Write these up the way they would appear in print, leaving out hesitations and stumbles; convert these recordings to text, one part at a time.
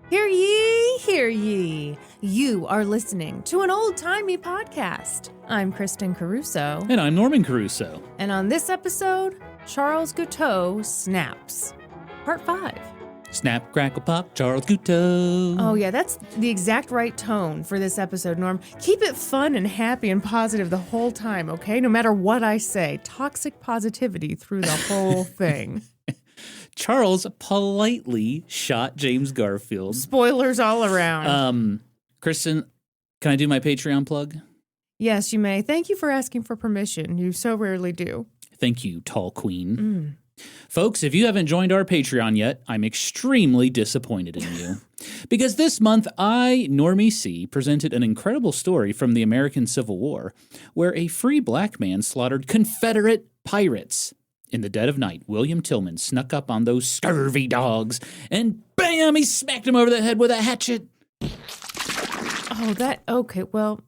Hear ye, hear ye. You are listening to an old-timey podcast. I'm Kristin Caruso. And I'm Norman Caruso. And on this episode, Charles Guiteau snaps. Part 5. Snap, crackle, pop, Charles Guiteau. Oh yeah, that's the exact right tone for this episode, Norm. Keep it fun and happy and positive the whole time, okay? No matter what I say. Toxic positivity through the whole thing. Charles politely shot James Garfield. Spoilers all around. Kristin, can I do my Patreon plug? Yes, you may. Thank you for asking for permission. You so rarely do. Thank you, tall queen. Folks, if you haven't joined our Patreon yet, I'm extremely disappointed in you. Because this month, I, Normie C., presented an incredible story from the American Civil War, where a free black man slaughtered Confederate pirates. In the dead of night, William Tillman snuck up on those scurvy dogs, and bam, he smacked him over the head with a hatchet. Okay, well,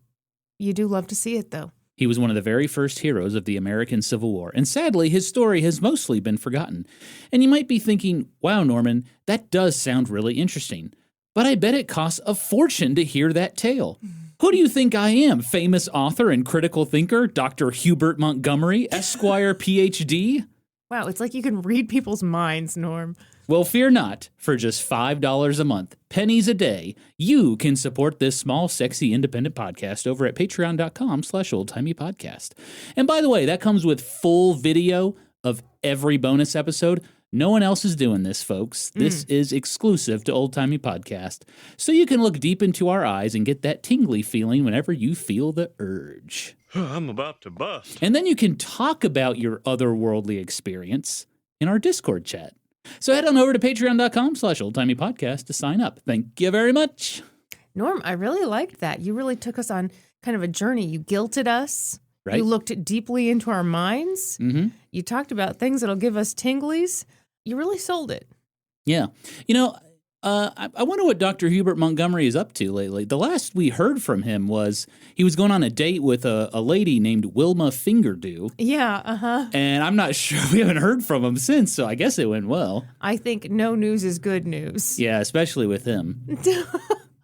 you do love to see it, though. He was one of the very first heroes of the American Civil War, and sadly, his story has mostly been forgotten. And you might be thinking, wow, Norman, that does sound really interesting. But I bet it costs a fortune to hear that tale. Who do you think I am? Famous author and critical thinker, Dr. Hubert Montgomery, Esquire, Ph.D.? Wow, it's like you can read people's minds, Norm. Well, fear not. For just $5 a month, pennies a day, you can support this small, sexy, independent podcast over at patreon.com/oldtimeypodcast. And by the way, that comes with full video of every bonus episode. No one else is doing this, folks. This is exclusive to Old Timey Podcast. So you can look deep into our eyes and get that tingly feeling whenever you feel the urge. I'm about to bust. And then you can talk about your otherworldly experience in our Discord chat. So head on over to patreon.com/oldtimeypodcast to sign up. Thank you very much. Norm, I really liked that. You really took us on kind of a journey. You guilted us. Right. You looked deeply into our minds. Mm-hmm. You talked about things that'll give us tinglies. You really sold it. Yeah. You know, I wonder what Dr. Hubert Montgomery is up to lately. The last we heard from him was he was going on a date with a lady named Wilma Fingerdew. Yeah, uh-huh. And I'm not sure, we haven't heard from him since, so I guess it went well. I think no news is good news. Yeah, especially with him.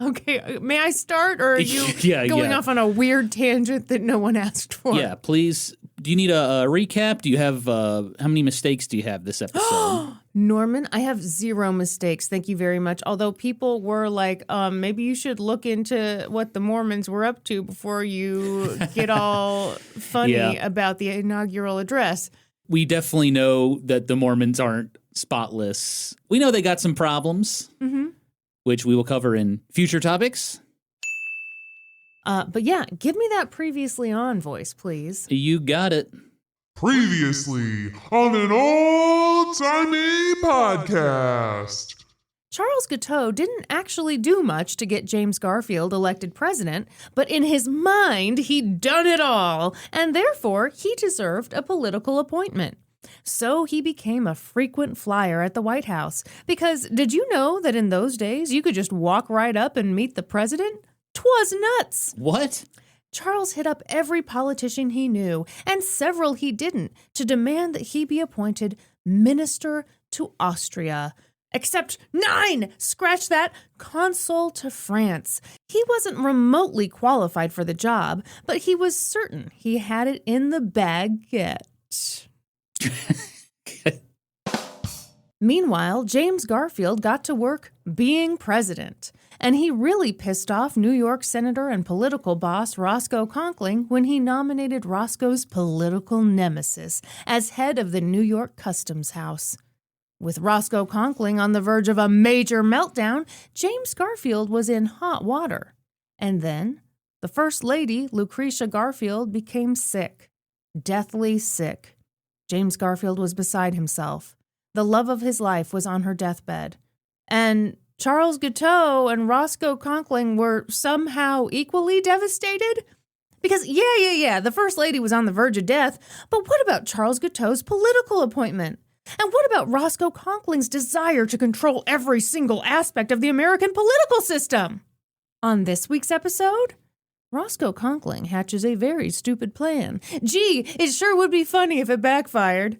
Okay, may I start, or are you Yeah, going off on a weird tangent that no one asked for? Yeah, please. Do you need a recap? Do you have, how many mistakes do you have this episode? Norman, I have 0 mistakes. Thank you very much. Although people were like, maybe you should look into what the Mormons were up to before you get all funny about the inaugural address. We definitely know that the Mormons aren't spotless. We know they got some problems, which we will cover in future topics. But yeah, give me that previously on voice, please. You got it. Previously on an old-timey podcast. Charles Guiteau didn't actually do much to get James Garfield elected president, but in his mind, he'd done it all, and therefore he deserved a political appointment. So he became a frequent flyer at the White House, because did you know that in those days you could just walk right up and meet the president? 'Twas nuts! What? Charles hit up every politician he knew, and several he didn't, to demand that he be appointed minister to Austria. Except 9! Scratch that! Consul to France. He wasn't remotely qualified for the job, but he was certain he had it in the baguette. Meanwhile, James Garfield got to work being president. And he really pissed off New York Senator and political boss Roscoe Conkling when he nominated Roscoe's political nemesis as head of the New York Customs House. With Roscoe Conkling on the verge of a major meltdown, James Garfield was in hot water. And then, the First Lady, Lucretia Garfield, became sick. Deathly sick. James Garfield was beside himself. The love of his life was on her deathbed. And Charles Guiteau and Roscoe Conkling were somehow equally devastated? Because, the First Lady was on the verge of death, but what about Charles Guiteau's political appointment? And what about Roscoe Conkling's desire to control every single aspect of the American political system? On this week's episode, Roscoe Conkling hatches a very stupid plan. Gee, it sure would be funny if it backfired.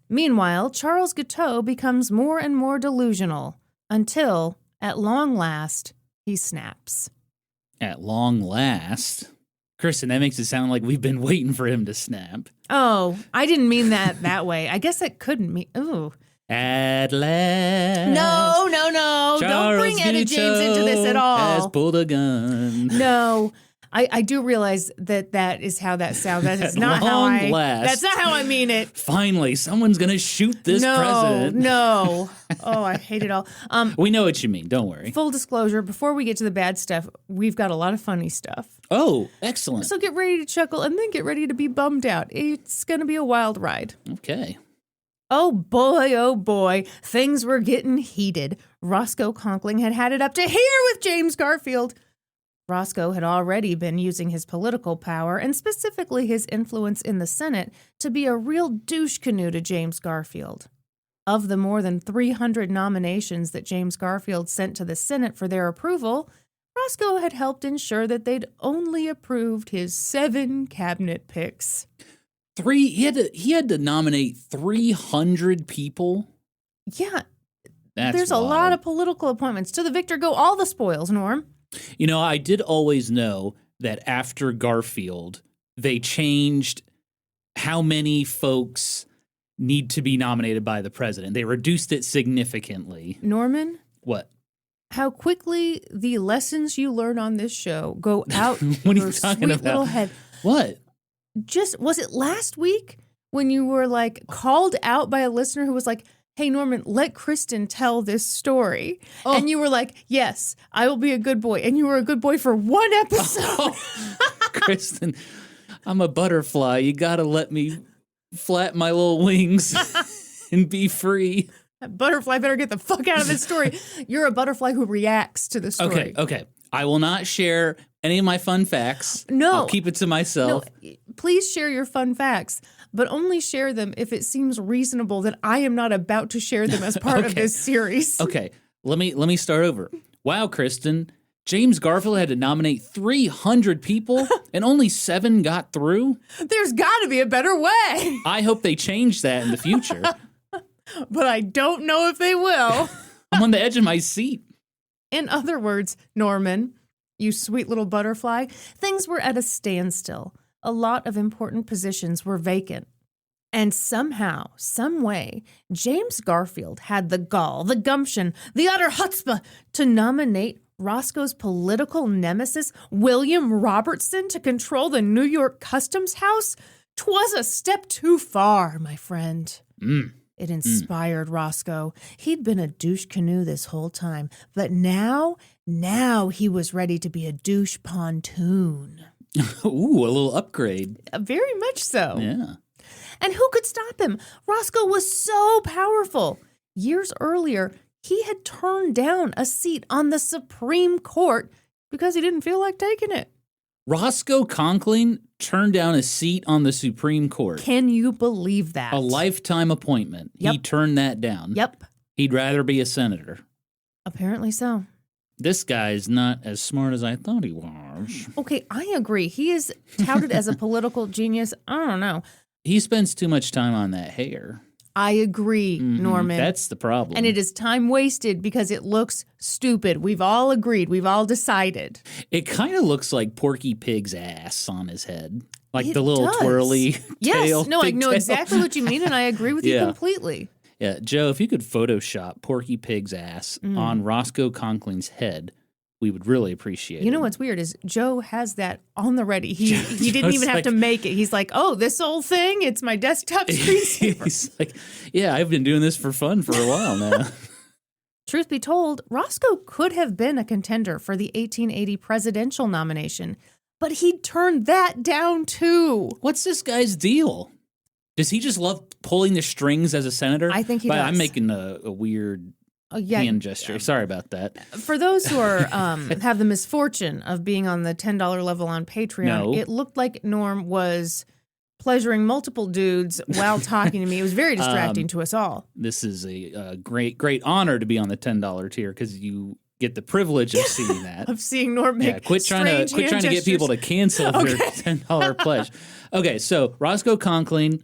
Meanwhile, Charles Guiteau becomes more and more delusional until, At long last, he snaps. At long last? Kristin, that makes it sound like we've been waiting for him to snap. Oh, I didn't mean that way. I guess it couldn't mean... Ooh. At last. No. Charles Don't bring Etta James into this at all. Has pulled a gun. No. I do realize that is how that sounds. That is not how that's not how I mean it. Finally, someone's going to shoot this president. No. Oh, I hate it all. We know what you mean. Don't worry. Full disclosure, before we get to the bad stuff, we've got a lot of funny stuff. Oh, excellent. So get ready to chuckle and then get ready to be bummed out. It's going to be a wild ride. Okay. Oh boy, things were getting heated. Roscoe Conkling had it up to here with James Garfield. Roscoe had already been using his political power, and specifically his influence in the Senate, to be a real douche canoe to James Garfield. Of the more than 300 nominations that James Garfield sent to the Senate for their approval, Roscoe had helped ensure that they'd only approved his 7 cabinet picks. He had to nominate 300 people? Yeah. There's a lot of political appointments. To the victor go all the spoils, Norm. You know, I did always know that after Garfield, they changed how many folks need to be nominated by the president. They reduced it significantly. Norman? What? How quickly the lessons you learn on this show go out what are your you talking sweet about? little head. What? Was it last week when you were like called out by a listener who was like, hey, Norman, let Kristin tell this story. Oh. And you were like, yes, I will be a good boy. And you were a good boy for one episode. Oh. Kristin, I'm a butterfly. You got to let me flap my little wings and be free. That butterfly better get the fuck out of this story. You're a butterfly who reacts to the story. Okay. I will not share any of my fun facts. No. I'll keep it to myself. No, please share your fun facts, but only share them if it seems reasonable that I am not about to share them as part of this series. Okay, let me start over. Wow, Kristin, James Garfield had to nominate 300 people and only 7 got through? There's got to be a better way. I hope they change that in the future. But I don't know if they will. I'm on the edge of my seat. In other words, Norman, you sweet little butterfly, things were at a standstill. A lot of important positions were vacant. And somehow, some way, James Garfield had the gall, the gumption, the utter chutzpah to nominate Roscoe's political nemesis, William Robertson, to control the New York Customs House. 'Twas a step too far, my friend. It inspired Roscoe. He'd been a douche canoe this whole time, but now he was ready to be a douche pontoon. Ooh, a little upgrade. Very much so. Yeah. And who could stop him? Roscoe was so powerful. Years earlier, he had turned down a seat on the Supreme Court because he didn't feel like taking it. Roscoe Conkling turned down a seat on the Supreme Court. Can you believe that? A lifetime appointment. Yep. He turned that down. Yep. He'd rather be a senator. Apparently so. This guy's not as smart as I thought he was. Okay, I agree. He is touted as a political genius. I don't know. He spends too much time on that hair. I agree, Norman. That's the problem. And it is time wasted because it looks stupid. We've all agreed. We've all decided. It kind of looks like Porky Pig's ass on his head. Like It the little does. twirly tail. Yes, no, I know pigtail. exactly what you mean, and I agree with you completely. Yeah, Joe, if you could Photoshop Porky Pig's ass on Roscoe Conkling's head, we would really appreciate it. You know what's weird is Joe has that on the ready. He didn't Joe's even have like- to make it. He's like, oh, this old thing, it's my desktop screensaver. He's like, yeah, I've been doing this for fun for a while now. Truth be told, Roscoe could have been a contender for the 1880 presidential nomination, but he turned that down too. What's this guy's deal? Does he just love pulling the strings as a senator? I think he But does. I'm making a weird hand gesture. Sorry about that. For those who are have the misfortune of being on the $10 level on Patreon, No. It looked like Norm was pleasuring multiple dudes while talking to me. It was very distracting to us all. This is a great honor to be on the $10 tier because you get the privilege of seeing that. Of seeing Norm make quit trying to get people to cancel their $10 pledge. Okay, so Roscoe Conkling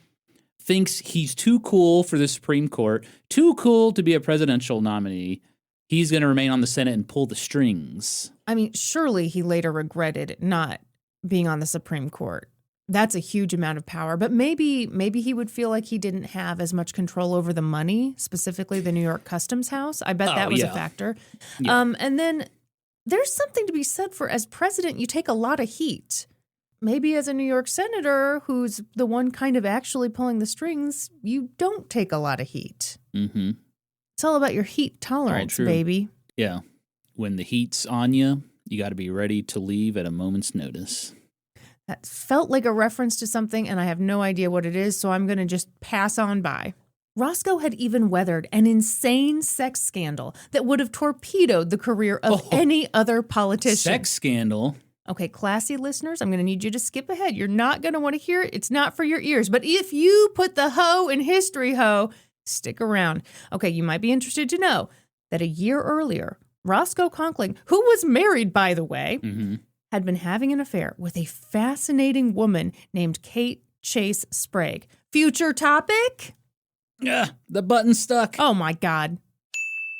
thinks he's too cool for the Supreme Court, too cool to be a presidential nominee. he's going to remain on the Senate and pull the strings. I mean, surely he later regretted not being on the Supreme Court. That's a huge amount of power. But maybe he would feel like he didn't have as much control over the money, specifically the New York Customs House. I bet that was a factor. Yeah. And then there's something to be said for, as president, you take a lot of heat. Maybe as a New York senator, who's the one kind of actually pulling the strings, you don't take a lot of heat. Mm-hmm. It's all about your heat tolerance, baby. Yeah. When the heat's on you, you got to be ready to leave at a moment's notice. That felt like a reference to something, and I have no idea what it is, so I'm going to just pass on by. Roscoe had even weathered an insane sex scandal that would have torpedoed the career of any other politician. Sex scandal? Okay, classy listeners, I'm going to need you to skip ahead. You're not going to want to hear it. It's not for your ears. But if you put the hoe in history hoe, stick around. Okay, you might be interested to know that a year earlier, Roscoe Conkling, who was married, by the way, had been having an affair with a fascinating woman named Kate Chase Sprague. Future topic? The button stuck. Oh, my God.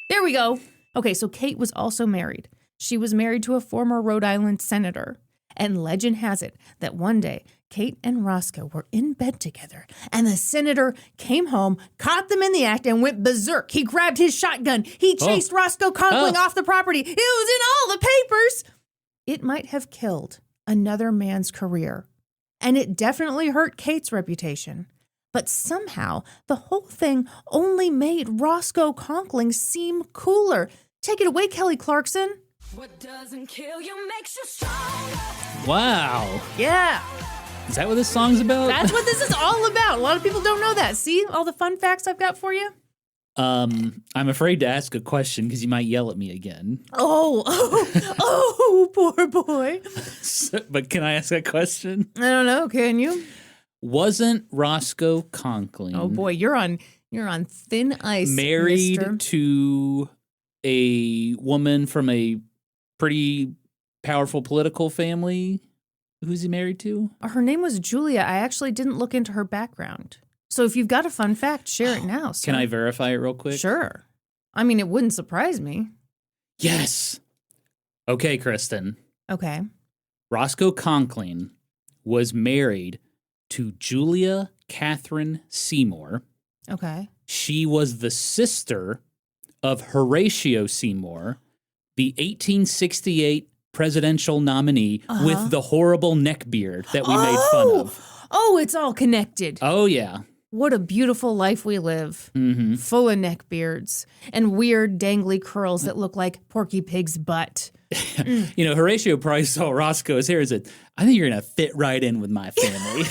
There we go. Okay, so Kate was also married. She was married to a former Rhode Island senator. And legend has it that one day, Kate and Roscoe were in bed together, and the senator came home, caught them in the act, and went berserk. He grabbed his shotgun. He chased Roscoe Conkling off the property. It was in all the papers. It might have killed another man's career, and it definitely hurt Kate's reputation. But somehow, the whole thing only made Roscoe Conkling seem cooler. Take it away, Kelly Clarkson. What doesn't kill you makes you stronger. Wow. Yeah. Is that what this song's about? That's what this is all about. A lot of people don't know that. See all the fun facts I've got for you? I'm afraid to ask a question because you might yell at me again. Oh, poor boy. But can I ask a question? I don't know. Can you? Wasn't Roscoe Conkling Oh boy, you're on thin ice. married mister. to a woman from a pretty powerful political family? Who's he married to? Her name was Julia. I actually didn't look into her background. So if you've got a fun fact, share it now. Can I verify it real quick? Sure. I mean, it wouldn't surprise me. Yes. Okay, Kristin. Okay. Roscoe Conkling was married to Julia Catherine Seymour. Okay. She was the sister of Horatio Seymour, the 1868 presidential nominee with the horrible neck beard that we made fun of. Oh, it's all connected. Oh, yeah. What a beautiful life we live. Mm-hmm. Full of neck beards and weird dangly curls that look like Porky Pig's butt. You know, Horatio probably saw Roscoe's hair and said, I think you're going to fit right in with my family.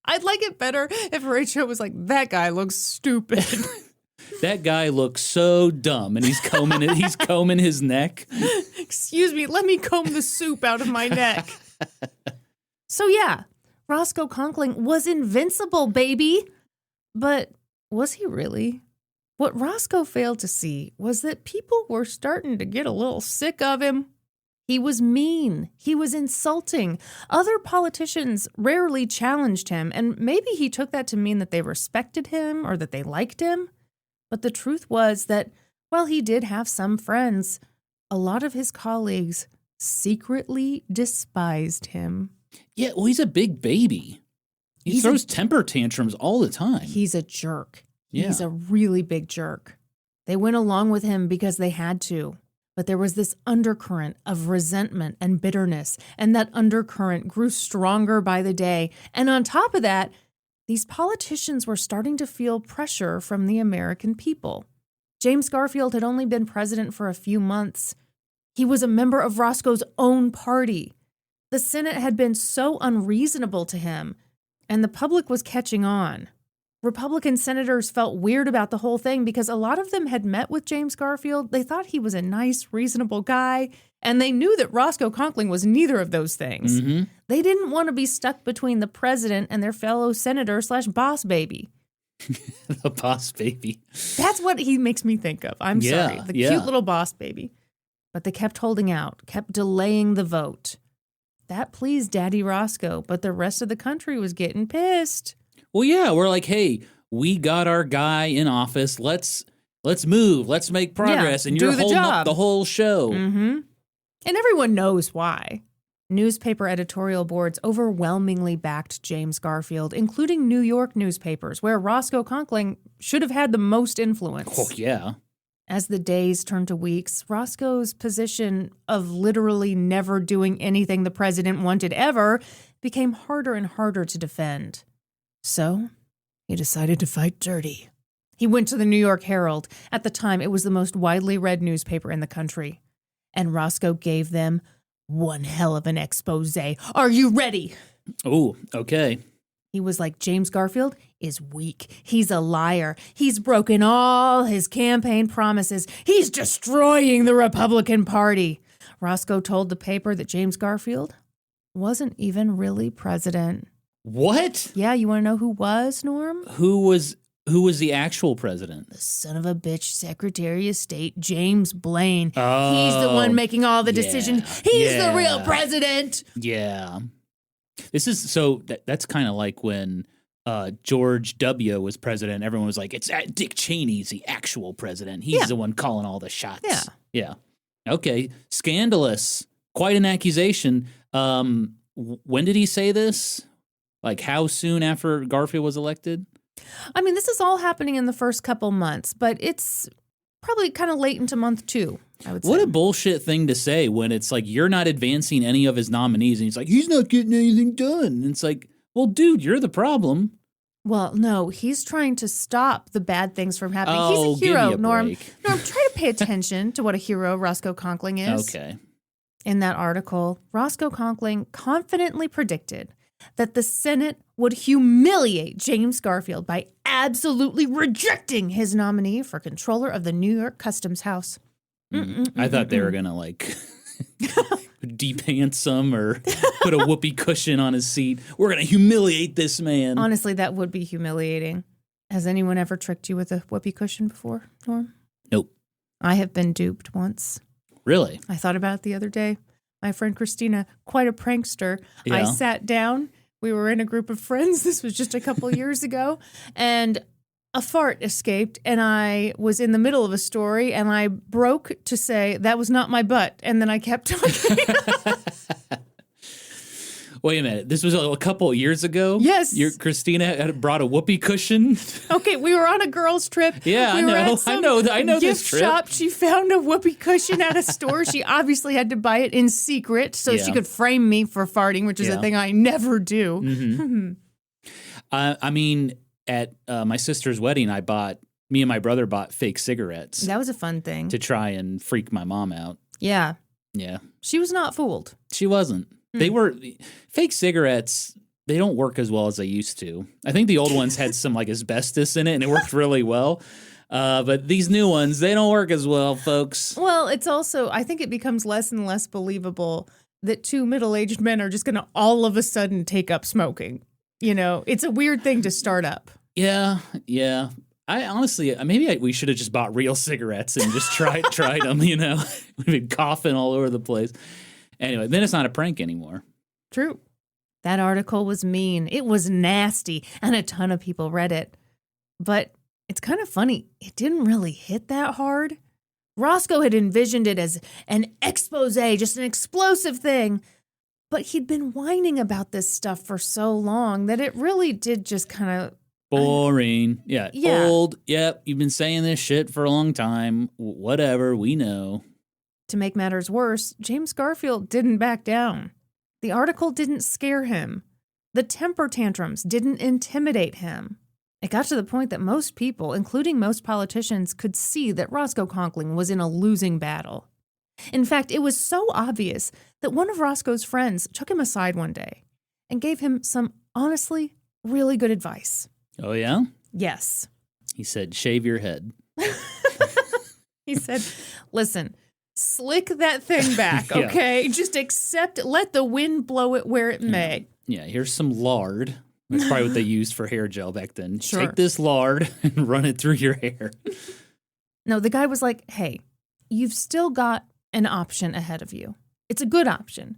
I'd like it better if Horatio was like, that guy looks stupid. That guy looks so dumb, and he's combing his neck. Excuse me, let me comb the soup out of my neck. So yeah, Roscoe Conkling was invincible, baby. But was he really? What Roscoe failed to see was that people were starting to get a little sick of him. He was mean. He was insulting. Other politicians rarely challenged him, and maybe he took that to mean that they respected him or that they liked him. But the truth was that while he did have some friends, a lot of his colleagues secretly despised him. Yeah, well, he's a big baby. He throws temper tantrums all the time. He's a jerk. Yeah. He's a really big jerk. They went along with him because they had to. But there was this undercurrent of resentment and bitterness, and that undercurrent grew stronger by the day. And on top of that, these politicians were starting to feel pressure from the American people. James Garfield had only been president for a few months. He was a member of Roscoe's own party. The Senate had been so unreasonable to him, and the public was catching on. Republican senators felt weird about the whole thing because a lot of them had met with James Garfield. They thought he was a nice, reasonable guy, and they knew that Roscoe Conkling was neither of those things. Mm-hmm. They didn't want to be stuck between the president and their fellow senator/boss baby. The boss baby. That's what he makes me think of. I'm sorry. The yeah. cute little boss baby. But they kept holding out, kept delaying the vote. That pleased Daddy Roscoe, but the rest of the country was getting pissed. Well, yeah, we're like, hey, we got our guy in office. Let's let's move, let's make progress, and you're holding up the whole show. Mm-hmm. And everyone knows why. Newspaper editorial boards overwhelmingly backed James Garfield, including New York newspapers, where Roscoe Conkling should have had the most influence. Oh, yeah. As the days turned to weeks, Roscoe's position of literally never doing anything the president wanted ever became harder and harder to defend. So, he decided to fight dirty. He went to the New York Herald. At the time, it was the most widely read newspaper in the country. And Roscoe gave them one hell of an expose. Are you ready? Oh, okay. He was like, James Garfield is weak. He's a liar. He's broken all his campaign promises. He's destroying the Republican Party. Roscoe told the paper that James Garfield wasn't even really president. What? Yeah, you want to know who was, Norm? Who was the actual president? The son of a bitch Secretary of State, James Blaine. Oh, he's the one making all the decisions. He's the real president. Yeah. This is so that's kind of like when George W. was president. Everyone was like, it's Dick Cheney's the actual president. He's the one calling all the shots. Yeah. Okay. Scandalous. Quite an accusation. When did he say this? Like how soon after Garfield was elected? I mean, this is all happening in the first couple months, but it's probably kind of late into month 2, I would say. What a bullshit thing to say when it's like you're not advancing any of his nominees and he's like, he's not getting anything done. And it's like, well, dude, you're the problem. Well, no, he's trying to stop the bad things from happening. Oh, he's a hero, give me a Norm. break. Norm, try to pay attention to what a hero Roscoe Conkling is. Okay. In that article, Roscoe Conkling confidently predicted that the Senate would humiliate James Garfield by absolutely rejecting his nominee for controller of the New York Customs House. I thought they were going to like de-pants him or put a whoopee cushion on his seat. We're going to humiliate this man. Honestly, that would be humiliating. Has anyone ever tricked you with a whoopee cushion before, Norm? Nope. I have been duped once. Really? I thought about it the other day. My friend Kristina, quite a prankster. Yeah. I sat down. We were in a group of friends. This was just a couple years ago. And a fart escaped. And I was in the middle of a story. And I broke to say, that was not my butt. And then I kept talking. Wait a minute. This was a couple years ago? Yes. Christina had brought a whoopee cushion? Okay, we were on a girls' trip. Yeah, we I were know. at some I know this gift trip. shop. She found a whoopee cushion at a store. She obviously had to buy it in secret so she could frame me for farting, which is a thing I never do. Mm-hmm. I mean, at my sister's wedding, me and my brother bought fake cigarettes. That was a fun thing. To try and freak my mom out. Yeah. Yeah. She was not fooled. She wasn't. They were fake cigarettes. They don't work as well as they used to. I think the old ones had some like asbestos in it and it worked really well. But these new ones, they don't work as well, folks. Well, it's also, I think it becomes less and less believable that 2 middle-aged men are just going to all of a sudden take up smoking. You know, it's a weird thing to start up. Yeah. I honestly, maybe we should have just bought real cigarettes and just tried them, you know. We've been coughing all over the place. Anyway, then it's not a prank anymore. True. That article was mean. It was nasty, and a ton of people read it. But it's kind of funny. It didn't really hit that hard. Roscoe had envisioned it as an expose, just an explosive thing. But he'd been whining about this stuff for so long that it really did just kind of... Boring. Yeah. Old. Yep. You've been saying this shit for a long time. Whatever. We know. To make matters worse, James Garfield didn't back down. The article didn't scare him. The temper tantrums didn't intimidate him. It got to the point that most people, including most politicians, could see that Roscoe Conkling was in a losing battle. In fact, it was so obvious that one of Roscoe's friends took him aside one day and gave him some honestly really good advice. Oh, yeah? Yes. He said, shave your head. He said, listen, slick that thing back, okay? Just let the wind blow it where it may. Yeah, here's some lard. That's probably what they used for hair gel back then. Sure. Take this lard and run it through your hair. No, the guy was like, hey, you've still got an option ahead of you. It's a good option.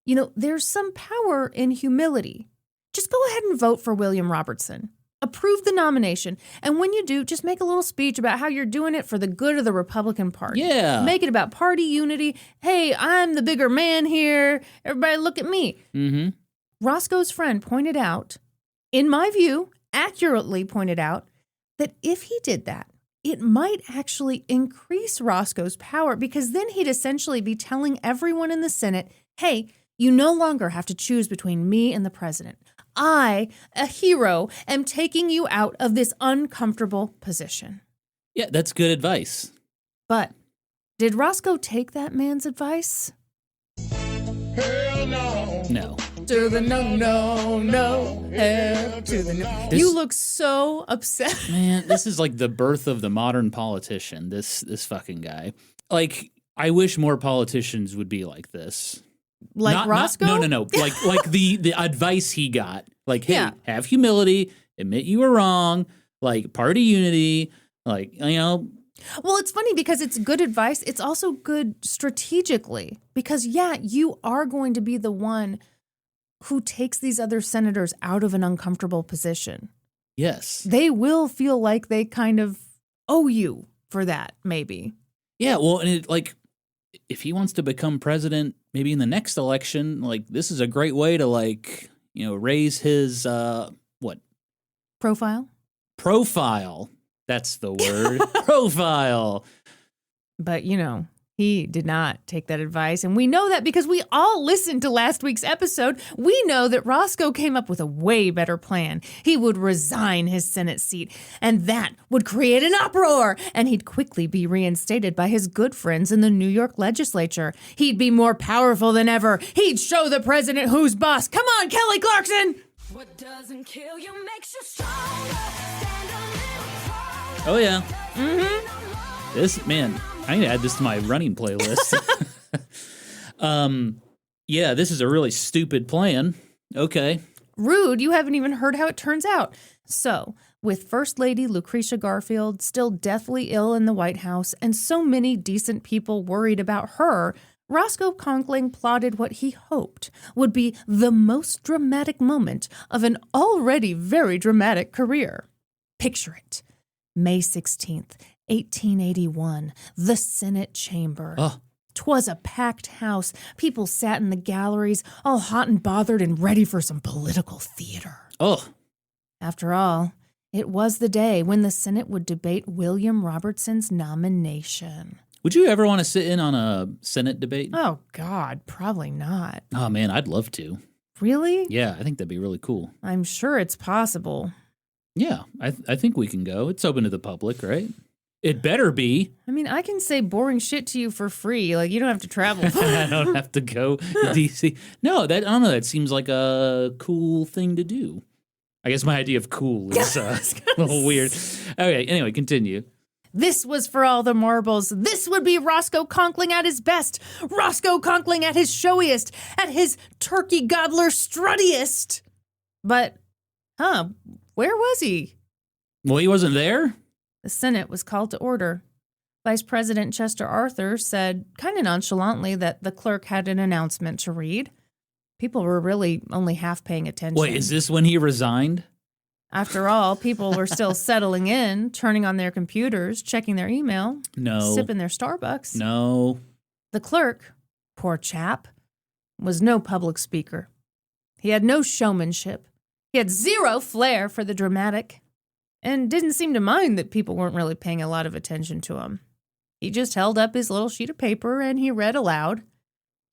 You know, there's some power in humility. Just go ahead and vote for William Robertson. Approve the nomination. And when you do, just make a little speech about how you're doing it for the good of the Republican Party. Yeah. Make it about party unity. Hey, I'm the bigger man here. Everybody look at me. Mm-hmm. Roscoe's friend pointed out, in my view, accurately pointed out, that if he did that, it might actually increase Roscoe's power because then he'd essentially be telling everyone in the Senate, hey, you no longer have to choose between me and the president. I, a hero, am taking you out of this uncomfortable position. Yeah, that's good advice. But did Roscoe take that man's advice? Hell no. No. To the no, hell to the no. You look so upset. Man, this is like the birth of the modern politician, this fucking guy. Like, I wish more politicians would be like this. Like Roscoe? No. Like the advice he got. Like, hey, Yeah. have humility, admit you were wrong, like party unity, like, Well, it's funny because it's good advice. It's also good strategically because, yeah, you are going to be the one who takes these other senators out of an uncomfortable position. yes. They will feel like they kind of owe you for that, maybe. Yeah, well, and if he wants to become president, maybe in the next election, like, this is a great way to, like, raise his, Profile. profile. That's the word. Profile. But, he did not take that advice. And we know that because we all listened to last week's episode. We know that Roscoe came up with a way better plan. He would resign his Senate seat, and that would create an uproar. And he'd quickly be reinstated by his good friends in the New York legislature. He'd be more powerful than ever. He'd show the president who's boss. Come on, Kelly Clarkson! What doesn't kill you makes you stronger. Stand a little taller. Oh, yeah. Mm-hmm. This, man, I need to add this to my running playlist. Yeah, this is a really stupid plan. Okay. Rude, you haven't even heard how it turns out. So, with First Lady Lucretia Garfield still deathly ill in the White House and so many decent people worried about her, Roscoe Conkling plotted what he hoped would be the most dramatic moment of an already very dramatic career. Picture it. May 16th, 1881, the Senate chamber. Oh. 'Twas a packed house. People sat in the galleries, all hot and bothered and ready for some political theater. Oh. After all, it was the day when the Senate would debate William Robertson's nomination. Would you ever want to sit in on a Senate debate? Oh, God, probably not. Oh, man, I'd love to. Really? Yeah, I think that'd be really cool. I'm sure it's possible. Yeah, I think we can go. It's open to the public, right? It better be. I mean, I can say boring shit to you for free. Like, you don't have to travel. I don't have to go to D.C. No, I don't know. That seems like a cool thing to do. I guess my idea of cool is a little weird. Okay, anyway, continue. This was for all the marbles. This would be Roscoe Conkling at his best. Roscoe Conkling at his showiest. At his turkey gobbler struttiest. But, where was he? Well, he wasn't there? The Senate was called to order. Vice President Chester Arthur said, kind of nonchalantly, that the clerk had an announcement to read. People were really only half paying attention. Wait, is this when he resigned? After all, people were still settling in, turning on their computers, checking their email, No. sipping their Starbucks. No. The clerk, poor chap, was no public speaker. He had no showmanship. He had zero flair for the dramatic, and didn't seem to mind that people weren't really paying a lot of attention to him. He just held up his little sheet of paper and he read aloud.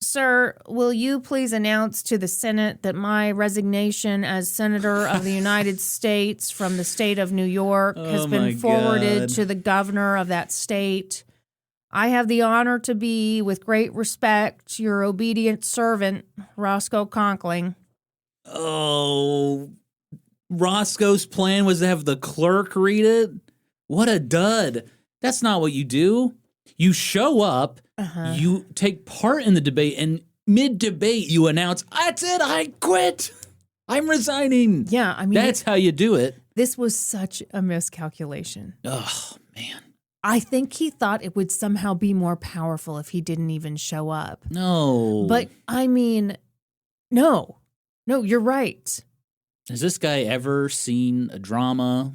Sir, will you please announce to the Senate that my resignation as Senator of the United States from the state of New York has been forwarded to the governor of that state. I have the honor to be, with great respect, your obedient servant, Roscoe Conkling. Oh, Roscoe's plan was to have the clerk read it? What a dud. That's not what you do. You show up, you take part in the debate, and mid-debate you announce, that's it, I quit. I'm resigning. Yeah, I mean... That's how you do it. This was such a miscalculation. Oh, man. I think he thought it would somehow be more powerful if he didn't even show up. No. But, I mean, no. No, you're right. Has this guy ever seen a drama?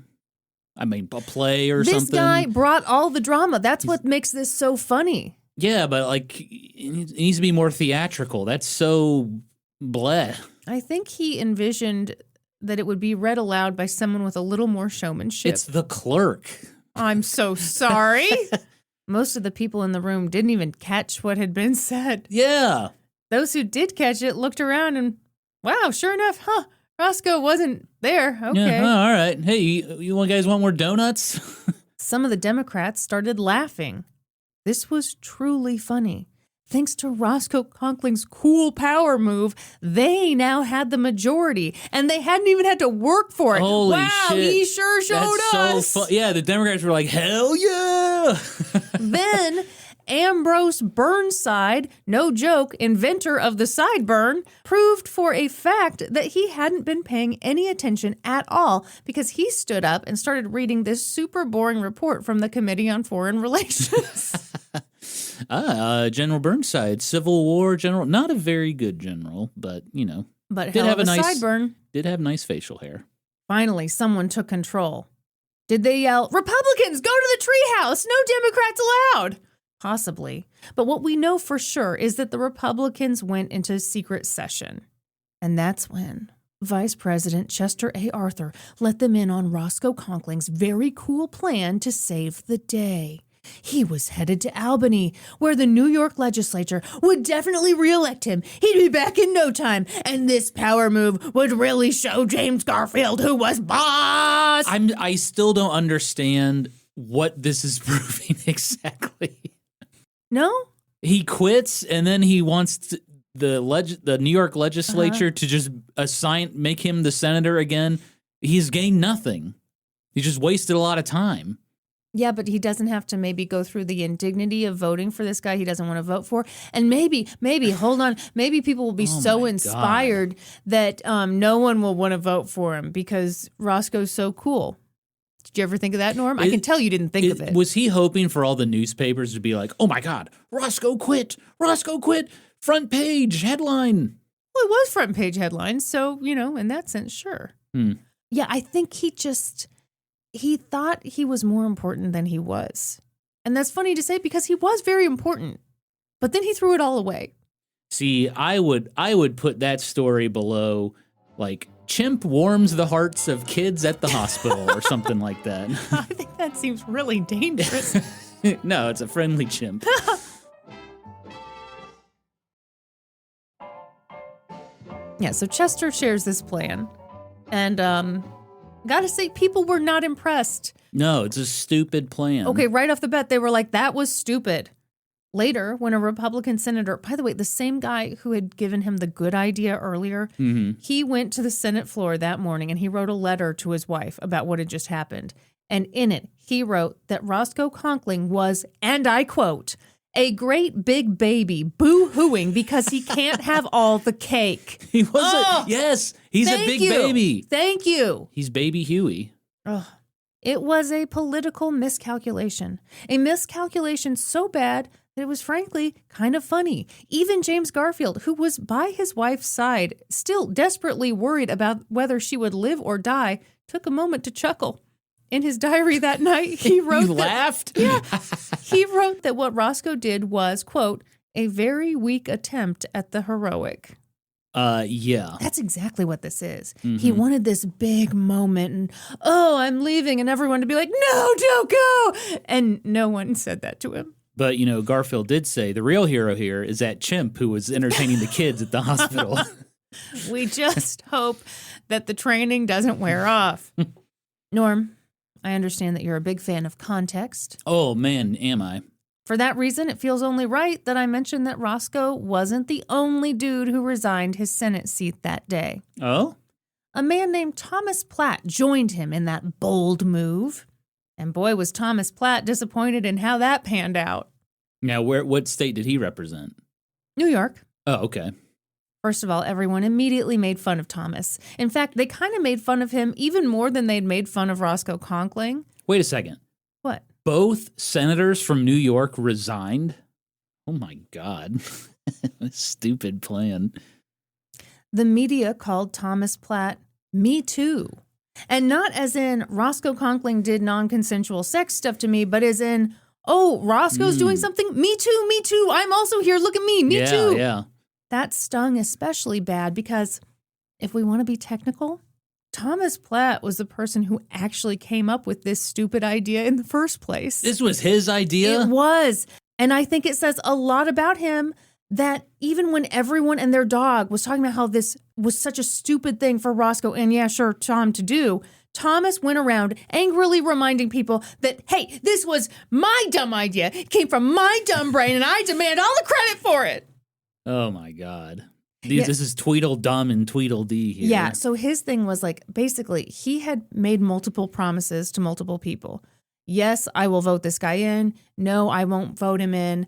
I mean, a play or something? This guy brought all the drama. That's what makes this so funny. Yeah, but like, it needs to be more theatrical. That's so bleh. I think he envisioned that it would be read aloud by someone with a little more showmanship. It's the clerk. I'm so sorry. Most of the people in the room didn't even catch what had been said. Yeah. Those who did catch it looked around and, wow, sure enough, Roscoe wasn't there. Okay. Yeah, all right. Hey, you guys want more donuts? Some of the Democrats started laughing. This was truly funny. Thanks to Roscoe Conkling's cool power move, they now had the majority, and they hadn't even had to work for it. Holy wow, shit. he sure showed That's us. so fun. Yeah, the Democrats were like, hell yeah. Then Ambrose Burnside, no joke, inventor of the sideburn, proved for a fact that he hadn't been paying any attention at all because he stood up and started reading this super boring report from the Committee on Foreign Relations. General Burnside, Civil War general. Not a very good general, but, But did hell have of a a nice sideburn. Did have nice facial hair. Finally, someone took control. Did they yell, Republicans, go to the treehouse, no Democrats allowed? Possibly. But what we know for sure is that the Republicans went into secret session. And that's when Vice President Chester A. Arthur let them in on Roscoe Conkling's very cool plan to save the day. He was headed to Albany, where the New York legislature would definitely reelect him. He'd be back in no time, and this power move would really show James Garfield who was boss. I still don't understand what this is proving exactly. No? He quits, and then he wants the New York legislature to just make him the senator again. He's gained nothing. He just wasted a lot of time. Yeah, but he doesn't have to maybe go through the indignity of voting for this guy he doesn't want to vote for. And maybe, hold on, maybe people will be so inspired that no one will want to vote for him because Roscoe's so cool. Did you ever think of that, Norm? I can tell you didn't think of it. Was he hoping for all the newspapers to be like, oh my God, Roscoe quit, front page, headline? Well, it was front page headlines, so, in that sense, sure. Yeah, I think he thought he was more important than he was. And that's funny to say because he was very important. But then he threw it all away. See, I would put that story below, like, chimp warms the hearts of kids at the hospital or something like that. I think that seems really dangerous. No, it's a friendly chimp. Yeah, so Chester shares this plan. And, gotta say, people were not impressed. No, it's a stupid plan. Okay, right off the bat, they were like, that was stupid. Later, when a Republican senator, by the way, the same guy who had given him the good idea earlier, he went to the Senate floor that morning and he wrote a letter to his wife about what had just happened. And in it, he wrote that Roscoe Conkling was, and I quote, a great big baby boo-hooing because he can't have all the cake. He was yes, he's a big baby. Thank you. He's baby Huey. It was a political miscalculation. A miscalculation so bad that it was frankly kind of funny. Even James Garfield, who was by his wife's side, still desperately worried about whether she would live or die, took a moment to chuckle. In his diary that night, he wrote He laughed? Yeah. He wrote that what Roscoe did was, quote, a very weak attempt at the heroic. Yeah. That's exactly what this is. He wanted this big moment and, I'm leaving, and everyone to be like, no, don't go. And no one said that to him. But, Garfield did say the real hero here is that chimp who was entertaining the kids at the hospital. We just hope that the training doesn't wear off. Norm, I understand that you're a big fan of context. Oh, man, am I. For that reason, it feels only right that I mention that Roscoe wasn't the only dude who resigned his Senate seat that day. Oh? A man named Thomas Platt joined him in that bold move. And boy, was Thomas Platt disappointed in how that panned out. Now, what state did he represent? New York. Oh, okay. First of all, everyone immediately made fun of Thomas. In fact, they kind of made fun of him even more than they'd made fun of Roscoe Conkling. Wait a second. What? Both senators from New York resigned? Oh, my God. Stupid plan. The media called Thomas Platt Me too. And not as in Roscoe Conkling did non-consensual sex stuff to me, but as in, oh, Roscoe's doing something? Me too. I'm also here. Look at me. Me too. Yeah. That stung especially bad because if we want to be technical, Thomas Platt was the person who actually came up with this stupid idea in the first place. This was his idea? It was. And I think it says a lot about him that even when everyone and their dog was talking about how this was such a stupid thing for Roscoe and, yeah, sure, Tom to do, Thomas went around angrily reminding people that, hey, this was my dumb idea. It came from my dumb brain, and I demand all the credit for it. Oh, my God. This is Tweedledum and Tweedledee here. Yeah, so his thing was like, basically, he had made multiple promises to multiple people. Yes, I will vote this guy in. No, I won't vote him in.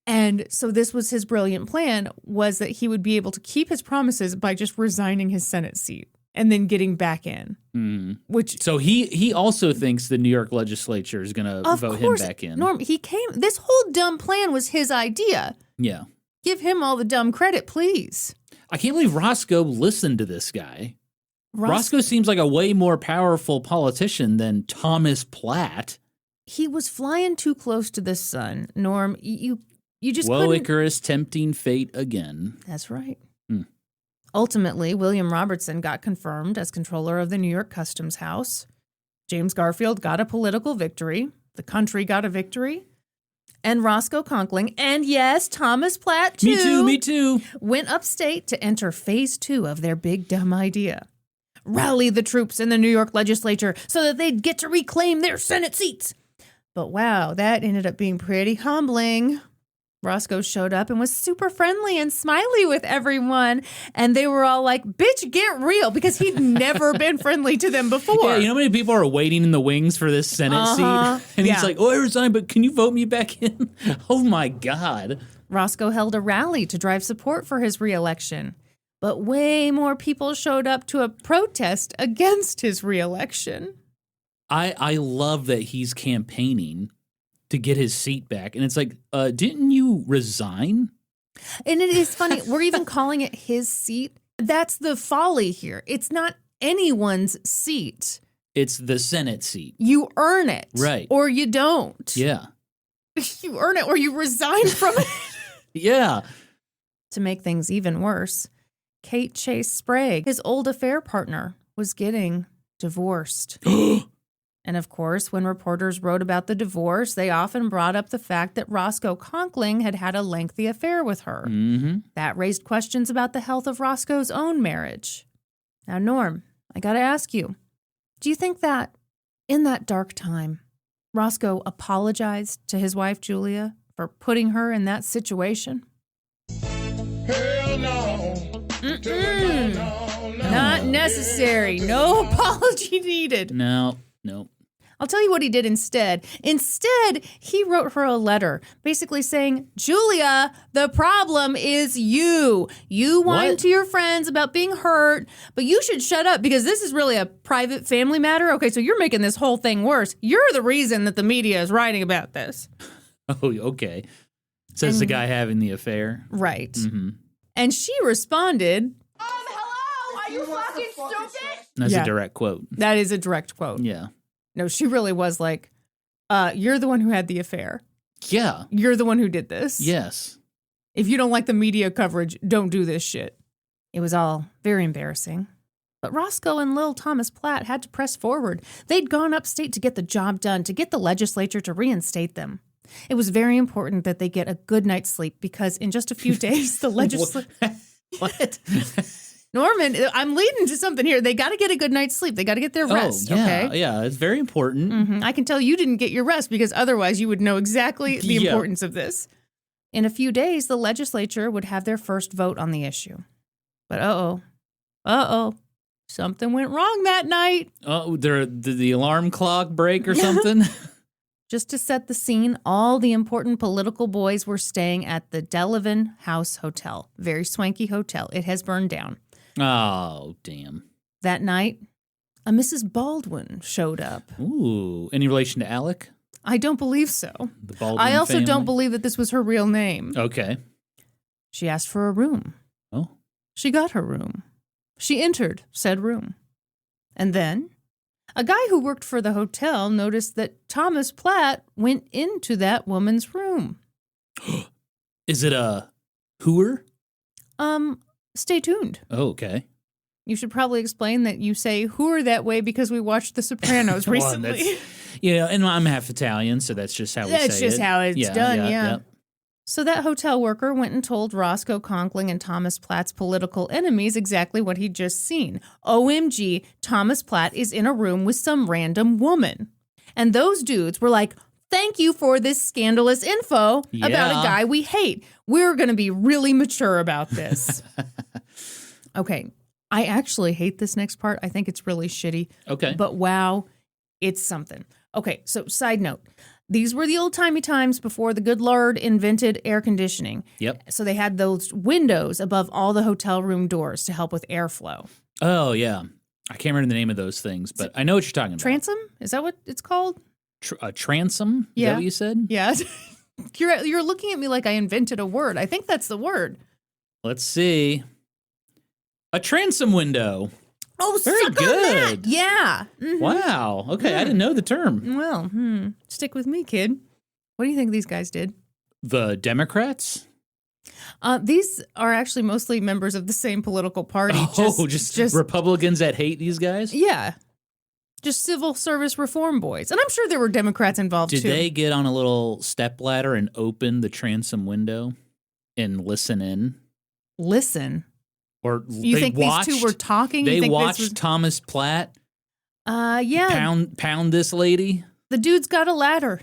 And so this was his brilliant plan, was that he would be able to keep his promises by just resigning his Senate seat and then getting back in. So he also thinks the New York legislature is going to vote him back in. Norm, this whole dumb plan was his idea. Yeah. Give him all the dumb credit, please. I can't believe Roscoe listened to this guy. Roscoe seems like a way more powerful politician than Thomas Platt. He was flying too close to the sun, Norm. You just Whoa, couldn't... Icarus, tempting fate again. That's right. Ultimately, William Robertson got confirmed as controller of the New York Customs House. James Garfield got a political victory. The country got a victory. And Roscoe Conkling, and yes, Thomas Platt too. Me too. Went upstate to enter phase 2 of their big dumb idea. Rally the troops in the New York legislature so that they'd get to reclaim their Senate seats. But wow, that ended up being pretty humbling. Roscoe showed up and was super friendly and smiley with everyone. And they were all like, bitch, get real, because he'd never been friendly to them before. Yeah, you know how many people are waiting in the wings for this Senate seat? And he's like, oh, I resigned, but can you vote me back in? Oh, my God. Roscoe held a rally to drive support for his reelection. But way more people showed up to a protest against his reelection. I love that he's campaigning to get his seat back. And it's like, didn't you resign? And it is funny. We're even calling it his seat. That's the folly here. It's not anyone's seat. It's the Senate seat. You earn it. Right. Or you don't. Yeah. You earn it or you resign from it. Yeah. To make things even worse, Kate Chase Sprague, his old affair partner, was getting divorced. And of course, when reporters wrote about the divorce, they often brought up the fact that Roscoe Conkling had had a lengthy affair with her. That raised questions about the health of Roscoe's own marriage. Now, Norm, I gotta ask you, do you think that in that dark time, Roscoe apologized to his wife, Julia, for putting her in that situation? Hell no. Not necessary. No apology needed. No. I'll tell you what he did instead. Instead, he wrote her a letter basically saying, Julia, the problem is you. You whined to your friends about being hurt, but you should shut up because this is really a private family matter. Okay, so you're making this whole thing worse. You're the reason that the media is writing about this. Oh, okay. Says the guy having the affair. Right. Mm-hmm. And she responded, Hello? Are you fucking stupid? That's a direct quote. That is a direct quote. Yeah. No, she really was like, you're the one who had the affair. Yeah. You're the one who did this. Yes. If you don't like the media coverage, don't do this shit. It was all very embarrassing. But Roscoe and Lil Thomas Platt had to press forward. They'd gone upstate to get the job done, to get the legislature to reinstate them. It was very important that they get a good night's sleep because in just a few days, the legislature... What? Norman, I'm leading to something here. They got to get a good night's sleep. They got to get their rest, okay? Yeah, it's very important. Mm-hmm. I can tell you didn't get your rest because otherwise you would know exactly the importance of this. In a few days, the legislature would have their first vote on the issue. But something went wrong that night. Oh, did the alarm clock break or something? Just to set the scene, all the important political boys were staying at the Delavan House Hotel. Very swanky hotel. It has burned down. Oh, damn. That night, a Mrs. Baldwin showed up. Ooh, any relation to Alec? I don't believe so. The Baldwin I also family? don't believe that this was her real name. Okay. She asked for a room. Oh. She got her room. She entered said room. And then a guy who worked for the hotel noticed that Thomas Platt went into that woman's room. Is it a hooer? Stay tuned. Oh, okay. You should probably explain that you say hooer that way because we watched The Sopranos recently. And I'm half Italian, so that's just how we say it. That's just how it's done, yeah. Yeah. So that hotel worker went and told Roscoe Conkling and Thomas Platt's political enemies exactly what he'd just seen. OMG, Thomas Platt is in a room with some random woman. And those dudes were like, thank you for this scandalous info about a guy we hate. We're going to be really mature about this. Okay, I actually hate this next part. I think it's really shitty. Okay. But wow, it's something. Okay, so side note. These were the old-timey times before the good Lord invented air conditioning. Yep. So they had those windows above all the hotel room doors to help with airflow. Oh, yeah. I can't remember the name of those things, but I know what you're talking about. Transom? Is that what it's called? A transom? Is that what you said? Yeah. You're looking at me like I invented a word. I think that's the word. Let's see. A transom window. Oh, very suck on good. that. Yeah. Mhm. Wow. Okay, I didn't know the term. Well, stick with me, kid. What do you think these guys did? The Democrats? These are actually mostly members of the same political party. Oh, just Republicans that hate these guys? Yeah. Just civil service reform boys. And I'm sure there were Democrats involved, too. Did they get on a little stepladder and open the transom window and listen in? Listen? Or you think these two were talking? They you think watched Thomas Platt yeah. pound this lady? The dudes got a ladder.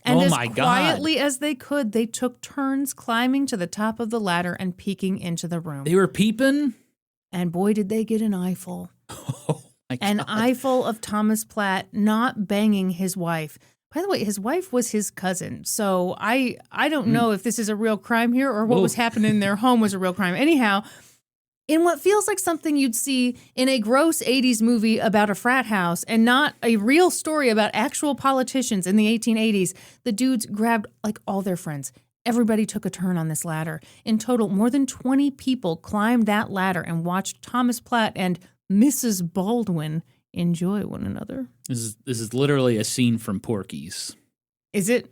And oh as my God. quietly as they could, they took turns climbing to the top of the ladder and peeking into the room. They were peeping? And boy, did they get an eyeful. Oh my God. An eyeful of Thomas Platt not banging his wife. By the way, his wife was his cousin. So I don't know if this is a real crime here or what was happening in their home was a real crime. Anyhow, in what feels like something you'd see in a gross 80s movie about a frat house and not a real story about actual politicians in the 1880s, the dudes grabbed like all their friends. Everybody took a turn on this ladder. In total, more than 20 people climbed that ladder and watched Thomas Platt and Mrs. Baldwin enjoy one another. This is literally a scene from Porky's. Is it?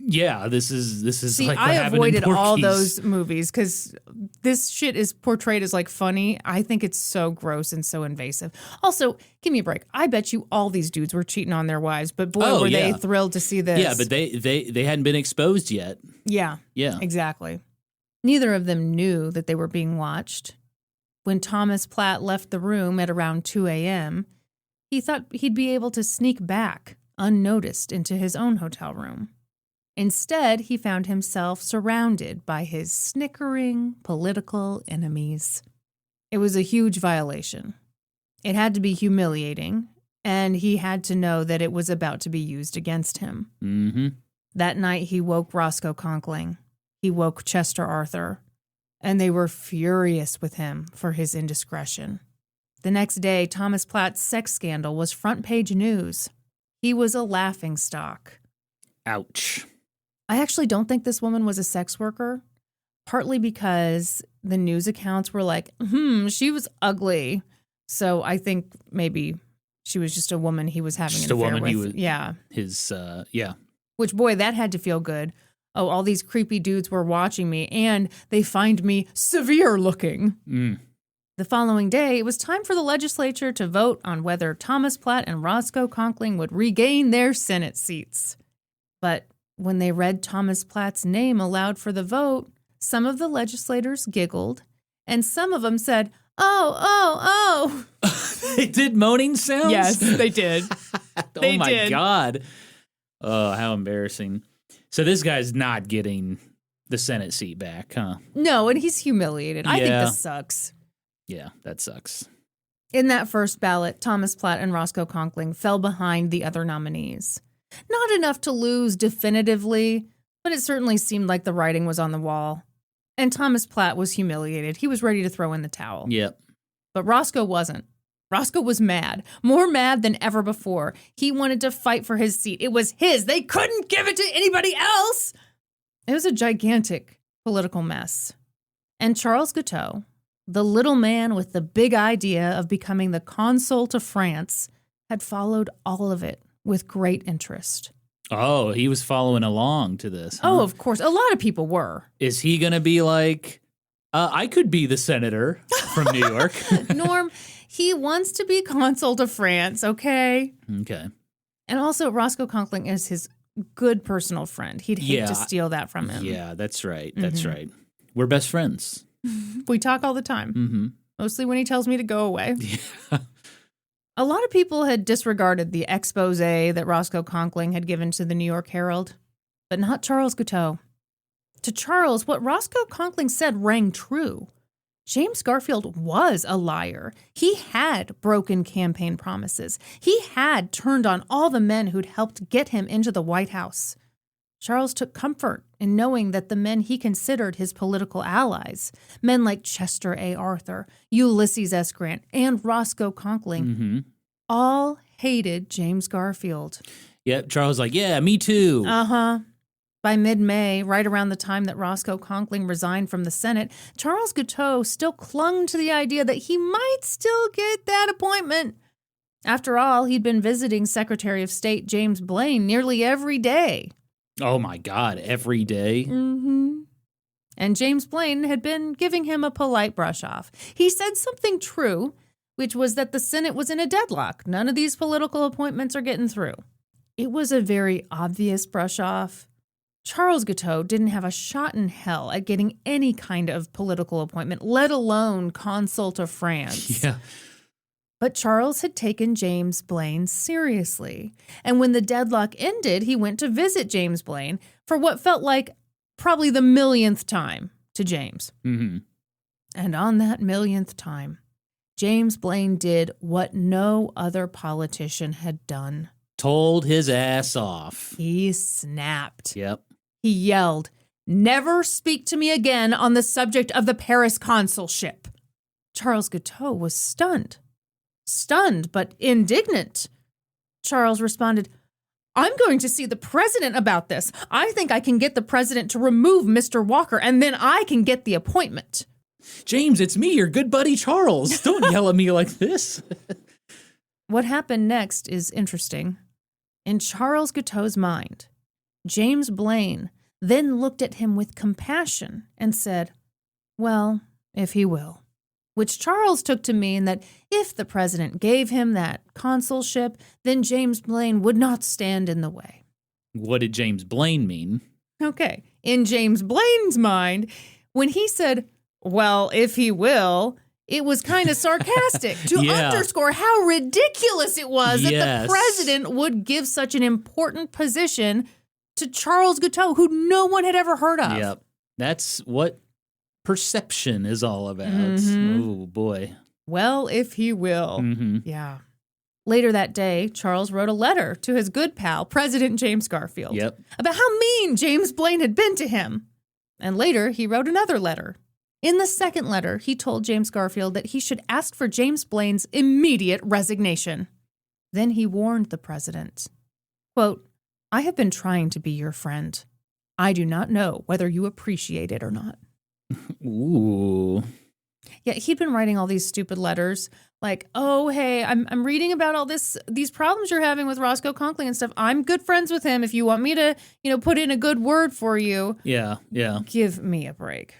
Yeah, this is See, like what I happened in avoided all Porky's. those movies because this shit is portrayed as like funny. I think it's so gross and so invasive. Also, give me a break. I bet you all these dudes were cheating on their wives, but boy, were they thrilled to see this. Yeah, but they hadn't been exposed yet. Yeah. Yeah. Exactly. Neither of them knew that they were being watched. When Thomas Platt left the room at around 2 a.m., he thought he'd be able to sneak back unnoticed into his own hotel room. Instead, he found himself surrounded by his snickering political enemies. It was a huge violation. It had to be humiliating, and he had to know that it was about to be used against him. Mm-hmm. That night, he woke Roscoe Conkling. He woke Chester Arthur, and they were furious with him for his indiscretion. The next day, Thomas Platt's sex scandal was front-page news. He was a laughingstock. Ouch. I actually don't think this woman was a sex worker, partly because the news accounts were like, she was ugly. So I think maybe she was just a woman he was having Just an a affair woman with. he was. Yeah. His. Which, boy, that had to feel good. Oh, all these creepy dudes were watching me, and they find me severe looking. Mm. The following day, it was time for the legislature to vote on whether Thomas Platt and Roscoe Conkling would regain their Senate seats. But when they read Thomas Platt's name aloud for the vote, some of the legislators giggled, and some of them said, oh. They did moaning sounds? Yes, they did. Oh, my God. Oh, how embarrassing. So this guy's not getting the Senate seat back, huh? No, and he's humiliated. I think Yeah. this sucks. Yeah, that sucks. In that first ballot, Thomas Platt and Roscoe Conkling fell behind the other nominees. Not enough to lose definitively, but it certainly seemed like the writing was on the wall. And Thomas Platt was humiliated. He was ready to throw in the towel. Yep. But Roscoe wasn't. Roscoe was mad, more mad than ever before. He wanted to fight for his seat. It was his. They couldn't give it to anybody else. It was a gigantic political mess. And Charles Guiteau, The little man with the big idea of becoming the consul to France had followed all of it with great interest. Oh, he was following along to this. Oh, Huh? of course. A lot of people were. Is he going to be like, I could be the senator from New York? Norm, he wants to be consul to France, okay? Okay. And also, Roscoe Conkling is his good personal friend. He'd hate to steal that from him. Yeah, that's right. That's right. We're best friends. We talk all the time. Mm-hmm. Mostly when he tells me to go away. Yeah. A lot of people had disregarded the expose that Roscoe Conkling had given to the New York Herald, but not Charles Guiteau. To Charles, what Roscoe Conkling said rang true. James Garfield was a liar. He had broken campaign promises. He had turned on all the men who'd helped get him into the White House. Charles took comfort in knowing that the men he considered his political allies, men like Chester A. Arthur, Ulysses S. Grant, and Roscoe Conkling, all hated James Garfield. Yep, Charles like, yeah, me too. Uh-huh. By mid-May, right around the time that Roscoe Conkling resigned from the Senate, Charles Guiteau still clung to the idea that he might still get that appointment. After all, he'd been visiting Secretary of State James Blaine nearly every day. Oh my God, every day? Mm-hmm. And James Blaine had been giving him a polite brush-off. He said something true, which was that the Senate was in a deadlock. None of these political appointments are getting through. It was a very obvious brush-off. Charles Guiteau didn't have a shot in hell at getting any kind of political appointment, let alone consul to France. Yeah. But Charles had taken James Blaine seriously. And when the deadlock ended, he went to visit James Blaine for what felt like probably the millionth time to James. Mm-hmm. And on that millionth time, James Blaine did what no other politician had done. Told his ass off. He snapped. Yep. He yelled, "Never speak to me again on the subject of the Paris consulship." Charles Guiteau was stunned. Stunned, but indignant. Charles responded, "I'm going to see the president about this. I think I can get the president to remove Mr. Walker, and then I can get the appointment." James, it's me, your good buddy Charles. Don't yell at me like this. What happened next is interesting. In Charles Guiteau's mind, James Blaine then looked at him with compassion and said, "Well, if he will." Which Charles took to mean that if the president gave him that consulship, then James Blaine would not stand in the way. What did James Blaine mean? Okay, in James Blaine's mind, when he said, "Well, if he will," it was kind of sarcastic to underscore how ridiculous it was that the president would give such an important position to Charles Guiteau, who no one had ever heard of. Yep. That's what perception is all about. Oh, boy. Well, if he will. Mm-hmm. Yeah. Later that day, Charles wrote a letter to his good pal, President James Garfield, about how mean James Blaine had been to him. And later, he wrote another letter. In the second letter, he told James Garfield that he should ask for James Blaine's immediate resignation. Then he warned the president, quote, "I have been trying to be your friend. I do not know whether you appreciate it or not." Ooh. Yeah, he'd been writing all these stupid letters like, "Oh, hey, I'm reading about all these problems you're having with Roscoe Conkling and stuff. I'm good friends with him. If you want me to, put in a good word for you, Yeah. give me a break."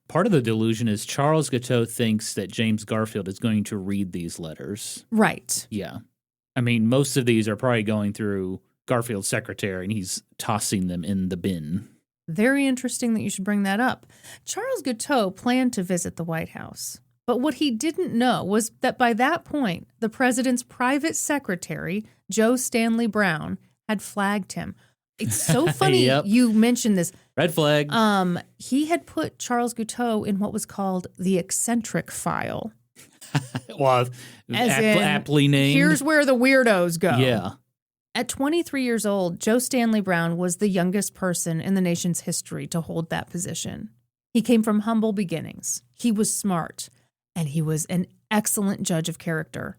Part of the delusion is Charles Guiteau thinks that James Garfield is going to read these letters. Right. Yeah. I mean, most of these are probably going through Garfield's secretary, and he's tossing them in the bin. Very interesting that you should bring that up. Charles Guiteau planned to visit the White House. But what he didn't know was that by that point, the president's private secretary, Joe Stanley Brown, had flagged him. It's so funny you mentioned this. Red flag. He had put Charles Guiteau in what was called the eccentric file. Well, aptly named. Here's where the weirdos go. Yeah. At 23 years old, Joe Stanley Brown was the youngest person in the nation's history to hold that position. He came from humble beginnings. He was smart, and he was an excellent judge of character.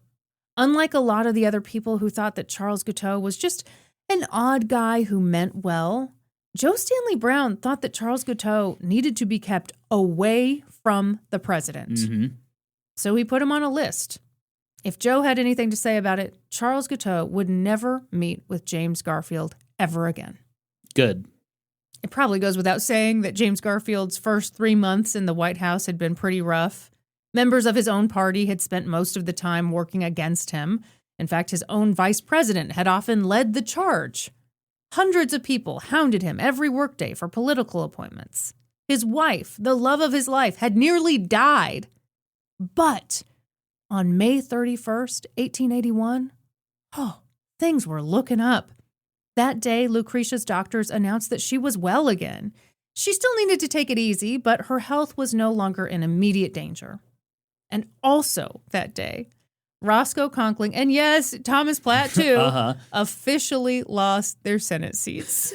Unlike a lot of the other people who thought that Charles Guiteau was just an odd guy who meant well, Joe Stanley Brown thought that Charles Guiteau needed to be kept away from the president. Mm-hmm. So he put him on a list. If Joe had anything to say about it, Charles Guiteau would never meet with James Garfield ever again. Good. It probably goes without saying that James Garfield's first 3 months in the White House had been pretty rough. Members of his own party had spent most of the time working against him. In fact, his own vice president had often led the charge. Hundreds of people hounded him every workday for political appointments. His wife, the love of his life, had nearly died. But on May 31st, 1881, things were looking up. That day, Lucretia's doctors announced that she was well again. She still needed to take it easy, but her health was no longer in immediate danger. And also that day, Roscoe Conkling, and yes, Thomas Platt too, officially lost their Senate seats.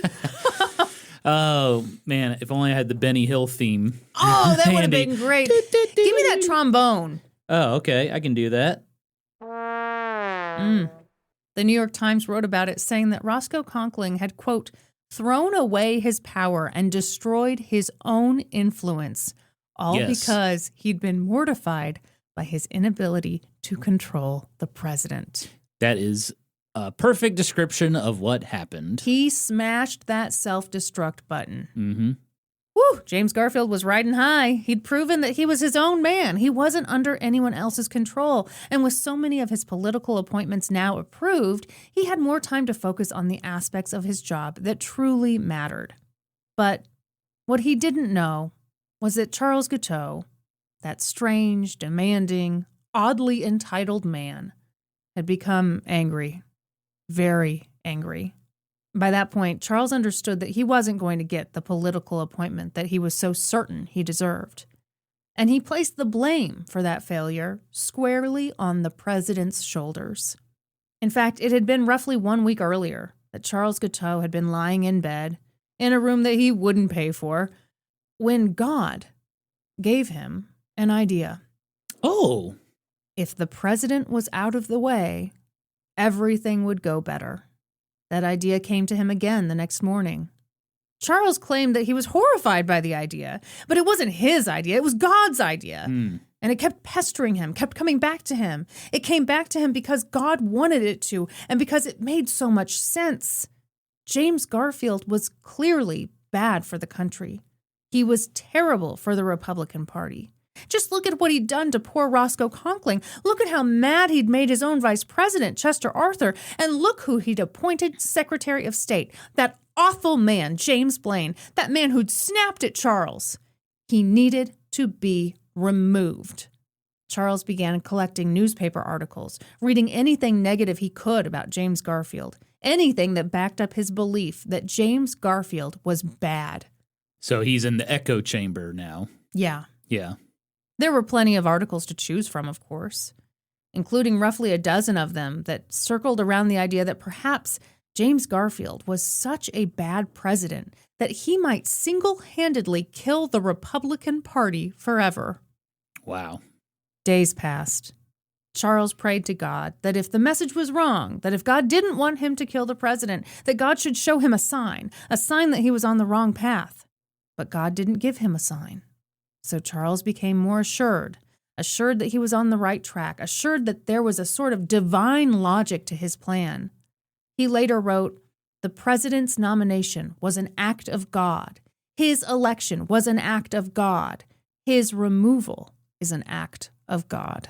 Oh, man, if only I had the Benny Hill theme. Oh, that would have been great. Give me that trombone. Oh, okay, I can do that. The New York Times wrote about it, saying that Roscoe Conkling had, quote, thrown away his power and destroyed his own influence, all because he'd been mortified by his inability to control the president. That is a perfect description of what happened. He smashed that self-destruct button. Mm-hmm. Woo! James Garfield was riding high. He'd proven that he was his own man. He wasn't under anyone else's control. And with so many of his political appointments now approved, he had more time to focus on the aspects of his job that truly mattered. But what he didn't know was that Charles Guiteau, that strange, demanding, oddly entitled man, had become angry. Very angry. By that point, Charles understood that he wasn't going to get the political appointment that he was so certain he deserved. And he placed the blame for that failure squarely on the president's shoulders. In fact, it had been roughly 1 week earlier that Charles Guiteau had been lying in bed, in a room that he wouldn't pay for, when God gave him an idea. Oh. If the president was out of the way, everything would go better. That idea came to him again the next morning. Charles claimed that he was horrified by the idea, but it wasn't his idea, it was God's idea. And it kept pestering him, kept coming back to him. It came back to him because God wanted it to, and because it made so much sense. James Garfield was clearly bad for the country. He was terrible for the Republican Party. Just look at what he'd done to poor Roscoe Conkling. Look at how mad he'd made his own vice president, Chester Arthur. And look who he'd appointed Secretary of State. That awful man, James Blaine. That man who'd snapped at Charles. He needed to be removed. Charles began collecting newspaper articles, reading anything negative he could about James Garfield. Anything that backed up his belief that James Garfield was bad. So he's in the echo chamber now. Yeah. Yeah. There were plenty of articles to choose from, of course, including roughly a dozen of them that circled around the idea that perhaps James Garfield was such a bad president that he might single-handedly kill the Republican Party forever. Wow. Days passed. Charles prayed to God that if the message was wrong, that if God didn't want him to kill the president, that God should show him a sign that he was on the wrong path. But God didn't give him a sign. So Charles became more assured that he was on the right track, assured that there was a sort of divine logic to his plan. He later wrote, "The president's nomination was an act of God. His election was an act of God. His removal is an act of God."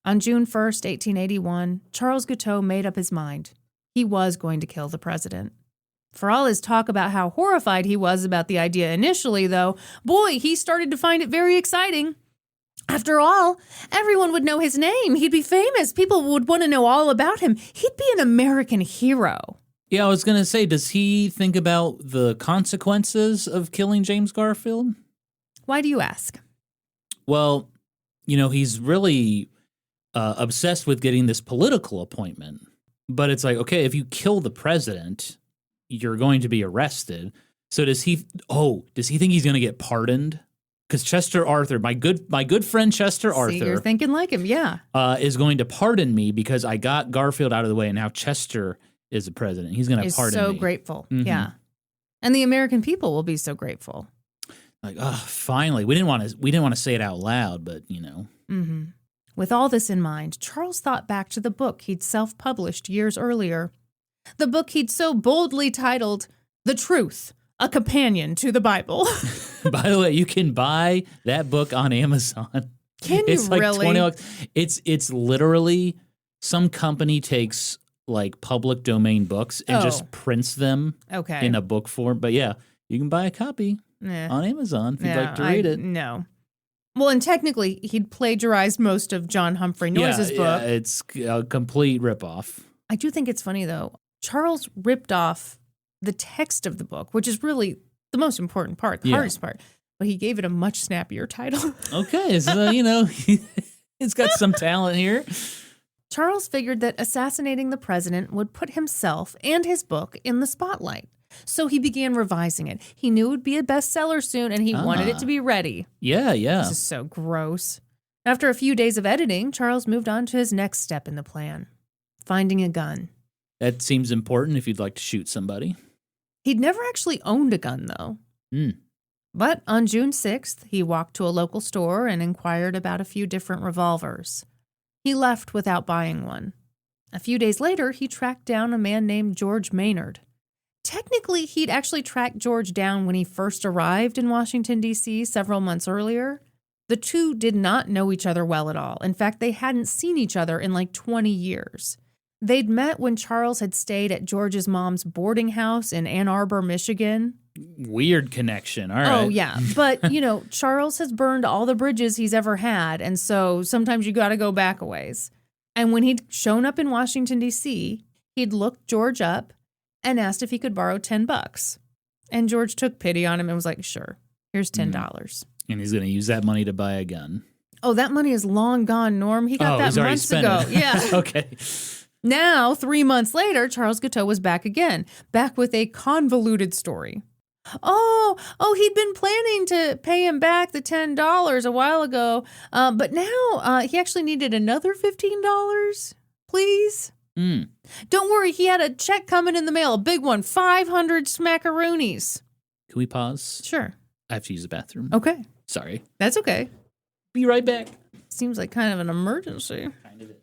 On June 1st, 1881, Charles Guiteau made up his mind. He was going to kill the president. For all his talk about how horrified he was about the idea initially, though, boy, he started to find it very exciting. After all, everyone would know his name. He'd be famous. People would want to know all about him. He'd be an American hero. Yeah, I was going to say, does he think about the consequences of killing James Garfield? Why do you ask? Well, you know, he's really obsessed with getting this political appointment. But it's like, okay, if you kill the president, you're going to be arrested. So does he think he's going to get pardoned? Because Chester Arthur, my good friend Chester Arthur. See, you're thinking like him, yeah. Is going to pardon me because I got Garfield out of the way, and now Chester is the president. He's going to pardon me. He's so grateful, yeah. And the American people will be so grateful. Like, oh, finally. We didn't want to say it out loud, but, Mm-hmm. With all this in mind, Charles thought back to the book he'd self-published years earlier. The book he'd so boldly titled, The Truth, a Companion to the Bible. By the way, you can buy that book on Amazon. Can you It's like really? $20. It's literally some company takes like public domain books and just prints them Okay. in a book form. But yeah, you can buy a copy on Amazon if you'd like to read it. No. Well, and technically, he'd plagiarized most of John Humphrey Noyes' book. Yeah, it's a complete ripoff. I do think it's funny, though. Charles ripped off the text of the book, which is really the most important part, the hardest part. But he gave it a much snappier title. Okay, so, he's got some talent here. Charles figured that assassinating the president would put himself and his book in the spotlight. So he began revising it. He knew it would be a bestseller soon, and he wanted it to be ready. Yeah. This is so gross. After a few days of editing, Charles moved on to his next step in the plan, finding a gun. That seems important if you'd like to shoot somebody. He'd never actually owned a gun, though. But on June 6th, he walked to a local store and inquired about a few different revolvers. He left without buying one. A few days later, he tracked down a man named George Maynard. Technically, he'd actually tracked George down when he first arrived in Washington, D.C. several months earlier. The two did not know each other well at all. In fact, they hadn't seen each other in like 20 years. They'd met when Charles had stayed at George's mom's boarding house in Ann Arbor, Michigan. Weird connection. All right. Oh, yeah. But, Charles has burned all the bridges he's ever had, and so sometimes you got to go back a ways. And when he'd shown up in Washington, D.C., he'd looked George up and asked if he could borrow $10. And George took pity on him and was like, sure, here's $10. And he's going to use that money to buy a gun. Oh, that money is long gone, Norm. He got that he's already months spent ago. it. Yeah. Okay. Now, 3 months later, Charles Guiteau was back again, back with a convoluted story. He'd been planning to pay him back the $10 a while ago, but now he actually needed another $15, please. Don't worry, he had a check coming in the mail, a big one, 500 smackaroonies. Can we pause? Sure. I have to use the bathroom. Okay. Sorry. That's okay. Be right back. Seems like kind of an emergency. Kind of is.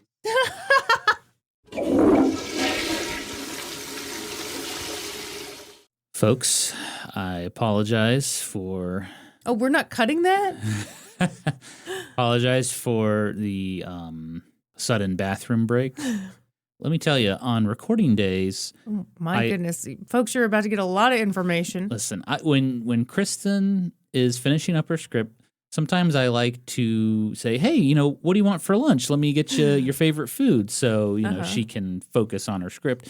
Folks, I apologize for... Oh, we're not cutting that? Apologize for the sudden bathroom break. Let me tell you, on recording days... Oh, my goodness. Folks, you're about to get a lot of information. Listen, when Kristin is finishing up her script, sometimes I like to say, hey, what do you want for lunch? Let me get you your favorite food so, she can focus on her script.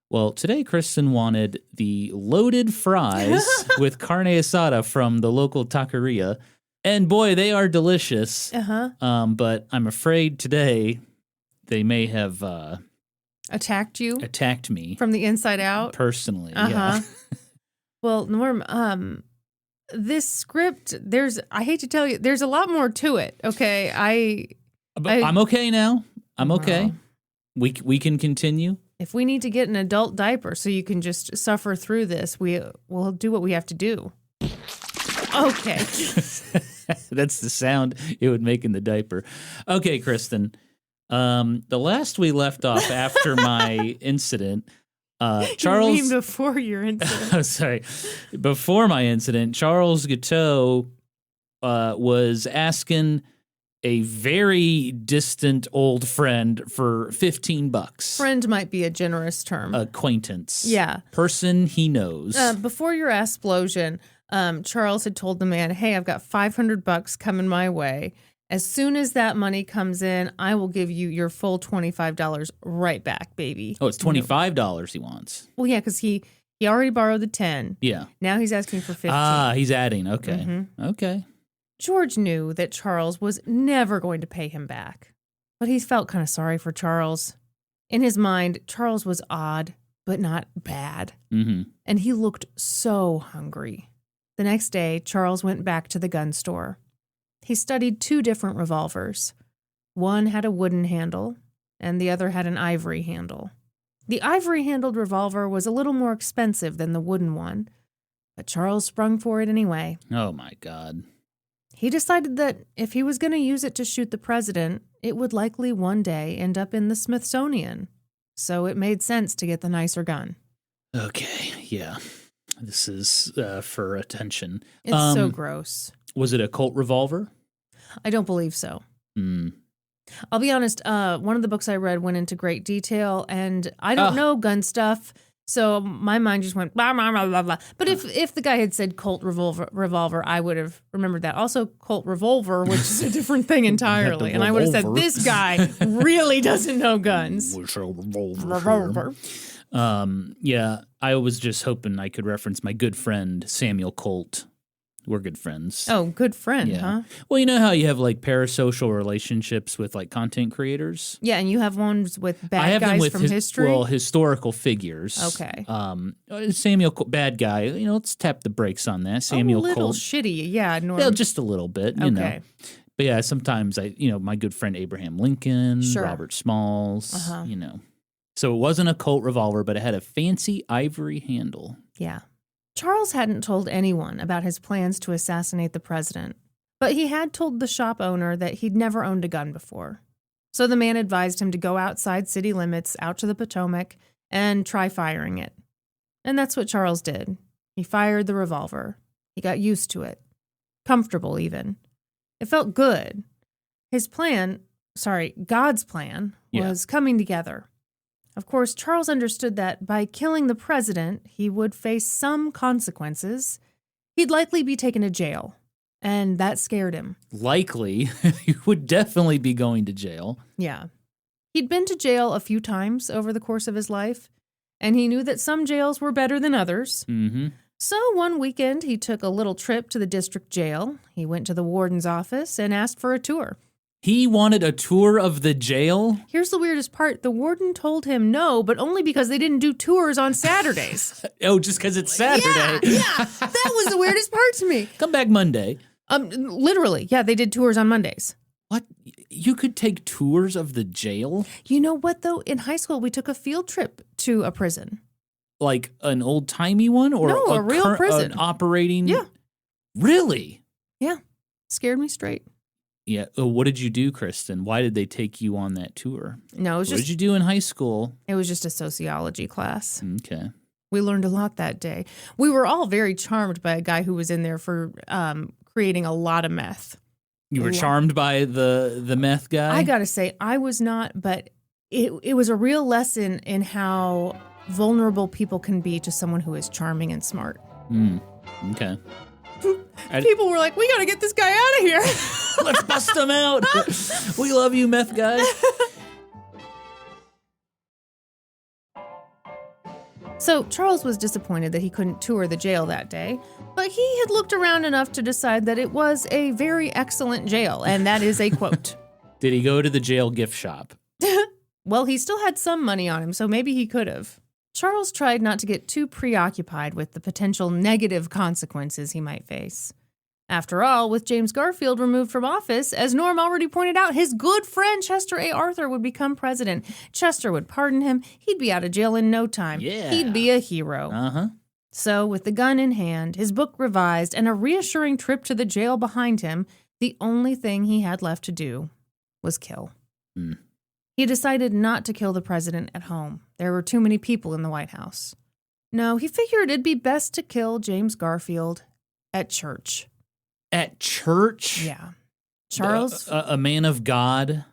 Well, today Kristin wanted the loaded fries with carne asada from the local taqueria. And boy, they are delicious. But I'm afraid today they may have attacked me from the inside out personally. Yeah. Well, Norm, this script, I hate to tell you, there's a lot more to it. Okay, I'm okay now. I'm okay. We can continue. If we need to get an adult diaper so you can just suffer through this, we'll do what we have to do. Okay. That's the sound it would make in the diaper. Okay, Kristin. The last we left off after my incident, Charles... You mean before your incident? Sorry. Before my incident, Charles Guiteau was asking a very distant old friend for $15. Friend might be a generous term. Acquaintance. Yeah. Person he knows. Before your explosion, Charles had told the man, hey, I've got $500 coming my way. As soon as that money comes in, I will give you your full $25 right back, baby. Oh, it's $25 he wants. Well, yeah, because he already borrowed the 10. Yeah. Now he's asking for 15. He's adding. Okay. Okay. George knew that Charles was never going to pay him back, but he felt kind of sorry for Charles. In his mind, Charles was odd, but not bad. And he looked so hungry. The next day, Charles went back to the gun store. He studied 2 different revolvers. One had a wooden handle, and the other had an ivory handle. The ivory-handled revolver was a little more expensive than the wooden one, But Charles sprung for it anyway. Oh, my God. He decided that if he was going to use it to shoot the president, it would likely one day end up in the Smithsonian. So it made sense to get the nicer gun. Okay, yeah. This is for attention. It's so gross. Was it a Colt revolver? I don't believe so. Hmm. I'll be honest, one of the books I read went into great detail, and I don't know gun stuff, so my mind just went blah, blah, blah, blah, blah. But if the guy had said Colt revolver, I would have remembered that. Also, Colt revolver, which is a different thing entirely. And I would have said, this guy really doesn't know guns. Revolver. Yeah, I was just hoping I could reference my good friend, Samuel Colt. We're good friends. Oh, good friend, huh? Well, you know how you have like parasocial relationships with like content creators? Yeah, and you have ones with I bad have them guys with from history? Well, historical figures. Okay. Samuel Colt, bad guy. You know, let's tap the brakes on that. Samuel a little Colt. shitty, yeah. Yeah, just a little bit, you know. But yeah, sometimes my good friend Abraham Lincoln, Sure. Robert Smalls, you know. So it wasn't a Colt revolver, but it had a fancy ivory handle. Yeah. Charles hadn't told anyone about his plans to assassinate the president, but he had told the shop owner that he'd never owned a gun before. So the man advised him to go outside city limits, out to the Potomac, and try firing it. And that's what Charles did. He fired the revolver. He got used to it. Comfortable, even. It felt good. God's plan was coming together. Of course, Charles understood that by killing the president, he would face some consequences. He'd likely be taken to jail, and that scared him. Likely. He would definitely be going to jail. Yeah. He'd been to jail a few times over the course of his life, and he knew that some jails were better than others. Mm-hmm. So one weekend, he took a little trip to the district jail. He went to the warden's office and asked for a tour. He wanted a tour of the jail? Here's the weirdest part. The warden told him no, but only because they didn't do tours on Saturdays. Oh, just because it's Saturday. Yeah. That was the weirdest part to me. Come back Monday. Literally. Yeah, they did tours on Mondays. What? You could take tours of the jail? You know what, though? In high school, we took a field trip to a prison. Like an old-timey one? Or no, a real prison. An operating? Yeah. Really? Yeah. Scared me straight. Yeah. What did you do, Kristin? Why did they take you on that tour? No, it was What did you do in high school? It was just a sociology class. Okay. We learned a lot that day. We were all very charmed by a guy who was in there for creating a lot of meth. You were charmed by the meth guy? I gotta say, I was not, but it was a real lesson in how vulnerable people can be to someone who is charming and smart. Okay. People were like, we gotta get this guy out of here. Let's bust him out. We love you, meth guy. So Charles was disappointed that he couldn't tour the jail that day, but he had looked around enough to decide that it was a very excellent jail, and that is a quote. Did he go to the jail gift shop? Well, he still had some money on him, so maybe he could have. Charles tried not to get too preoccupied with the potential negative consequences he might face. After all, with James Garfield removed from office, as Norm already pointed out, his good friend Chester A. Arthur would become president. Chester would pardon him. He'd be out of jail in no time. Yeah. He'd be a hero. Uh-huh. So, with the gun in hand, his book revised, and a reassuring trip to the jail behind him, the only thing he had left to do was kill. He decided not to kill the president at home. There were too many people in the White House. No, he figured it'd be best to kill James Garfield at church. At church? Yeah. Charles? A man of God,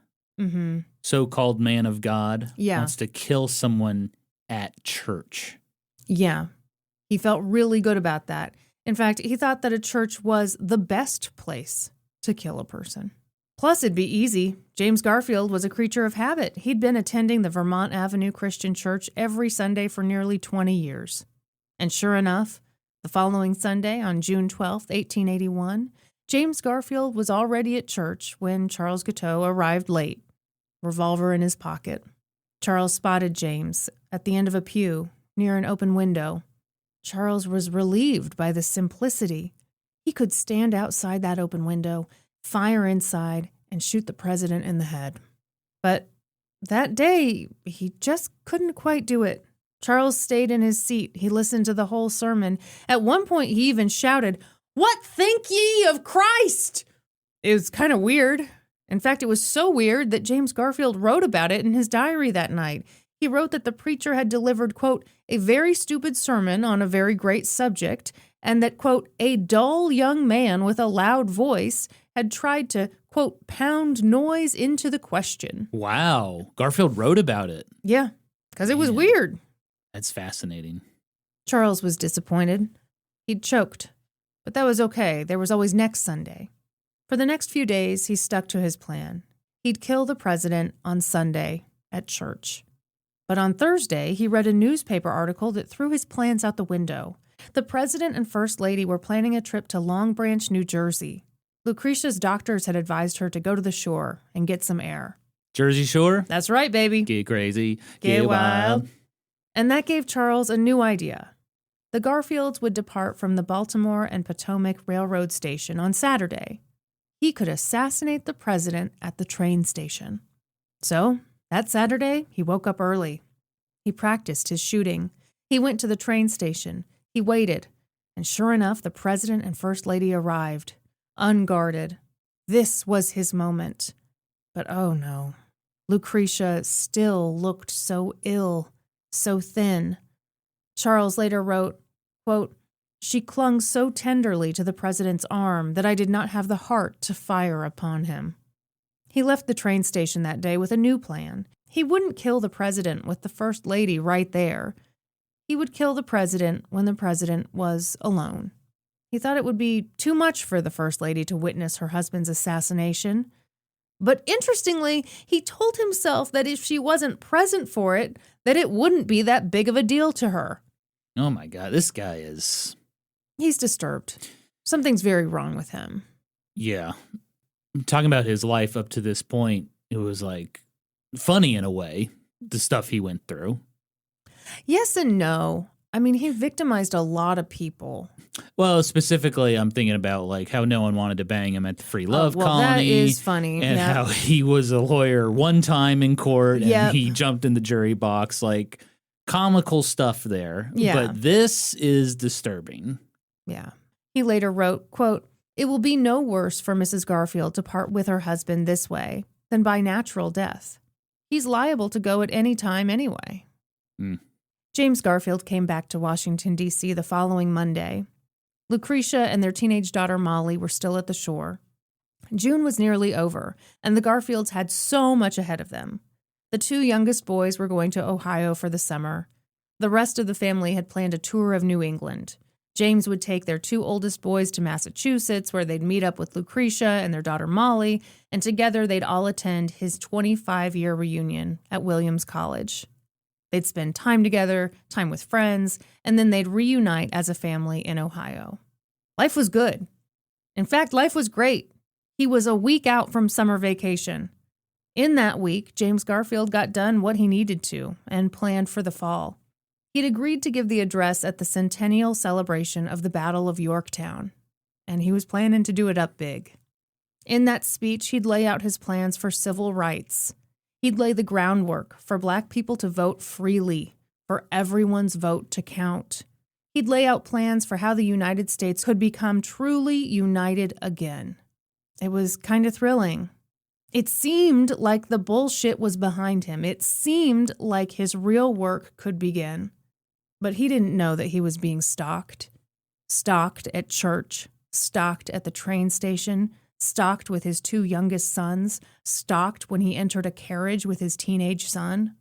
so-called man of God, wants to kill someone at church. Yeah. He felt really good about that. In fact, he thought that a church was the best place to kill a person. Plus, it'd be easy. James Garfield was a creature of habit. He'd been attending the Vermont Avenue Christian Church every Sunday for nearly 20 years. And sure enough, the following Sunday, on June 12, 1881, James Garfield was already at church when Charles Guiteau arrived late, revolver in his pocket. Charles spotted James at the end of a pew near an open window. Charles was relieved by the simplicity. He could stand outside that open window, fire inside, and shoot the president in the head. But that day, he just couldn't quite do it. Charles stayed in his seat. He listened to the whole sermon. At one point, he even shouted, "What think ye of Christ?" It was kind of weird. In fact, it was so weird that James Garfield wrote about it in his diary that night. He wrote that the preacher had delivered, quote, "a very stupid sermon on a very great subject," and that, quote, "a dull young man with a loud voice had tried to, quote, pound noise into the question." Wow. Garfield wrote about it. Yeah, because it was Man. weird. That's fascinating. Charles was disappointed. He'd choked. But that was okay. There was always next Sunday. For the next few days, he stuck to his plan. He'd kill the president on Sunday at church. But on Thursday, he read a newspaper article that threw his plans out the window. The president and first lady were planning a trip to Long Branch, New Jersey. Lucretia's doctors had advised her to go to the shore and get some air. Jersey Shore? That's right, baby. Get crazy. Get wild. And that gave Charles a new idea. The Garfields would depart from the Baltimore and Potomac Railroad Station on Saturday. He could assassinate the president at the train station. So, that Saturday, he woke up early. He practiced his shooting. He went to the train station. He waited. And sure enough, the president and first lady arrived, unguarded. This was his moment. But oh no, Lucretia still looked so ill, so thin. Charles later wrote, quote, "She clung so tenderly to the president's arm that I did not have the heart to fire upon him." He left the train station that day with a new plan. He wouldn't kill the president with the first lady right there. He would kill the president when the president was alone. He thought it would be too much for the first lady to witness her husband's assassination. But interestingly, he told himself that if she wasn't present for it, that it wouldn't be that big of a deal to her. Oh my God, this guy is... He's disturbed. Something's very wrong with him. Yeah. Talking about his life up to this point, it was like funny in a way, the stuff he went through. Yes and no. I mean, he victimized a lot of people. Well, specifically, I'm thinking about like how no one wanted to bang him at the Free Love Colony. That is funny. And yeah. how he was a lawyer one time in court and Yep. he jumped in the jury box. Like comical stuff there. Yeah. But this is disturbing. Yeah. He later wrote, quote, "It will be no worse for Mrs. Garfield to part with her husband this way than by natural death. He's liable to go at any time anyway." Mm. James Garfield came back to Washington, D.C. the following Monday. Lucretia and their teenage daughter Molly were still at the shore. June was nearly over, and the Garfields had so much ahead of them. The two youngest boys were going to Ohio for the summer. The rest of the family had planned a tour of New England. James would take their two oldest boys to Massachusetts, where they'd meet up with Lucretia and their daughter Molly, and together they'd all attend his 25-year reunion at Williams College. They'd spend time together, time with friends, and then they'd reunite as a family in Ohio. Life was good. In fact, life was great. He was a week out from summer vacation. In that week, James Garfield got done what he needed to and planned for the fall. He'd agreed to give the address at the centennial celebration of the Battle of Yorktown, and he was planning to do it up big. In that speech, he'd lay out his plans for civil rights. He'd lay the groundwork for Black people to vote freely, for everyone's vote to count. He'd lay out plans for how the United States could become truly united again. It was kind of thrilling. It seemed like the bullshit was behind him. It seemed like his real work could begin. But he didn't know that he was being stalked. Stalked at church, stalked at the train station, stalked with his two youngest sons, stalked when he entered a carriage with his teenage son.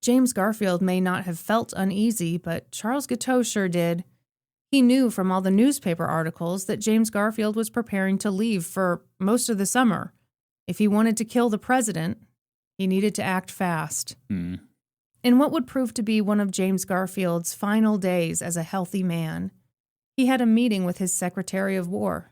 James Garfield may not have felt uneasy, but Charles Guiteau sure did. He knew from all the newspaper articles that James Garfield was preparing to leave for most of the summer. If he wanted to kill the president, he needed to act fast. Mm. In what would prove to be one of James Garfield's final days as a healthy man, he had a meeting with his Secretary of War,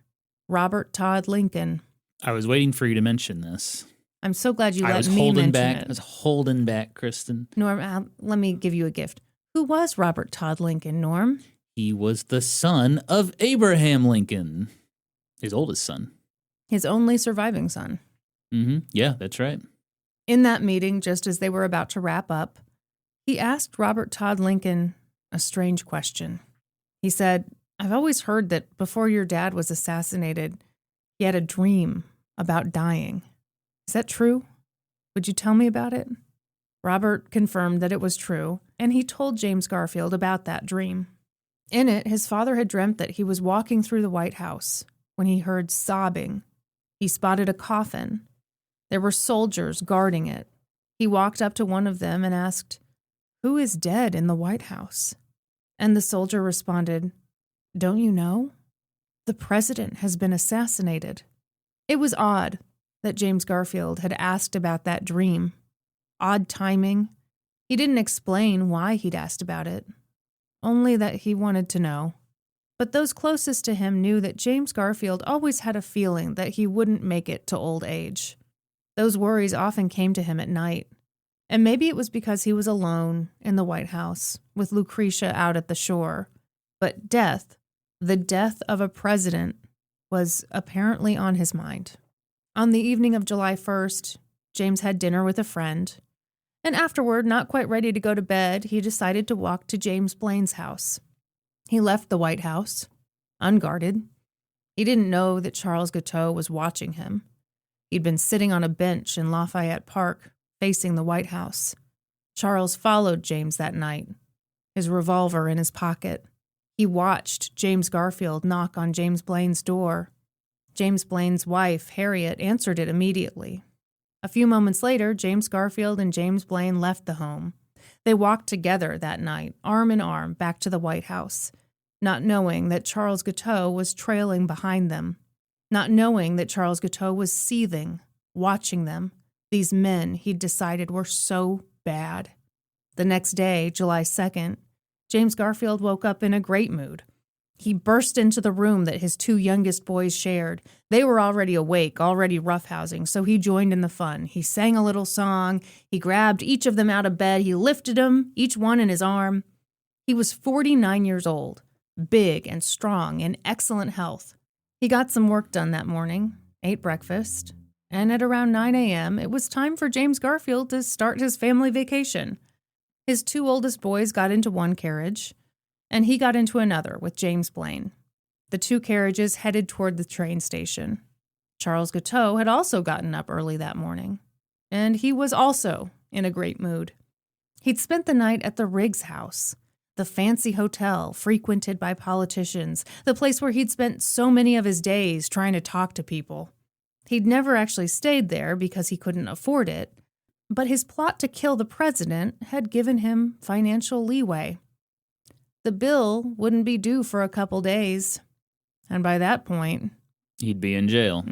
Robert Todd Lincoln. I was waiting for you to mention this. I'm so glad you I let was me holding mention back. it. I was holding back, Kristin. Norm, let me give you a gift. Who was Robert Todd Lincoln, Norm? He was the son of Abraham Lincoln, his oldest son. His only surviving son. Mm-hmm. Yeah, that's right. In that meeting, just as they were about to wrap up, He asked Robert Todd Lincoln a strange question. He said, "I've always heard that before your dad was assassinated, he had a dream about dying. Is that true? Would you tell me about it?" Robert confirmed that it was true, and he told James Garfield about that dream. In it, his father had dreamt that he was walking through the White House when he heard sobbing. He spotted a coffin. There were soldiers guarding it. He walked up to one of them and asked, "Who is dead in the White House?" And the soldier responded, "Don't you know? The president has been assassinated." It was odd that James Garfield had asked about that dream. Odd timing. He didn't explain why he'd asked about it, only that he wanted to know. But those closest to him knew that James Garfield always had a feeling that he wouldn't make it to old age. Those worries often came to him at night. And maybe it was because he was alone in the White House, with Lucretia out at the shore. But death, the death of a president, was apparently on his mind. On the evening of July 1st, James had dinner with a friend. And afterward, not quite ready to go to bed, he decided to walk to James Blaine's house. He left the White House, unguarded. He didn't know that Charles Guiteau was watching him. He'd been sitting on a bench in Lafayette Park, facing the White House. Charles followed James that night, his revolver in his pocket. He watched James Garfield knock on James Blaine's door. James Blaine's wife, Harriet, answered it immediately. A few moments later, James Garfield and James Blaine left the home. They walked together that night, arm in arm, back to the White House, not knowing that Charles Guiteau was trailing behind them, not knowing that Charles Guiteau was seething, watching them, these men he'd decided were so bad. The next day, July 2nd, James Garfield woke up in a great mood. He burst into the room that his two youngest boys shared. They were already awake, already roughhousing, so he joined in the fun. He sang a little song. He grabbed each of them out of bed. He lifted them, each one in his arm. He was 49 years old, big and strong, in excellent health. He got some work done that morning, ate breakfast, and at around 9 a.m., it was time for James Garfield to start his family vacation. His two oldest boys got into one carriage, and he got into another with James Blaine. The two carriages headed toward the train station. Charles Guiteau had also gotten up early that morning, and he was also in a great mood. He'd spent the night at the Riggs house, the fancy hotel frequented by politicians, the place where he'd spent so many of his days trying to talk to people. He'd never actually stayed there because he couldn't afford it, but his plot to kill the president had given him financial leeway. The bill wouldn't be due for a couple days, and by that point, he'd be in jail.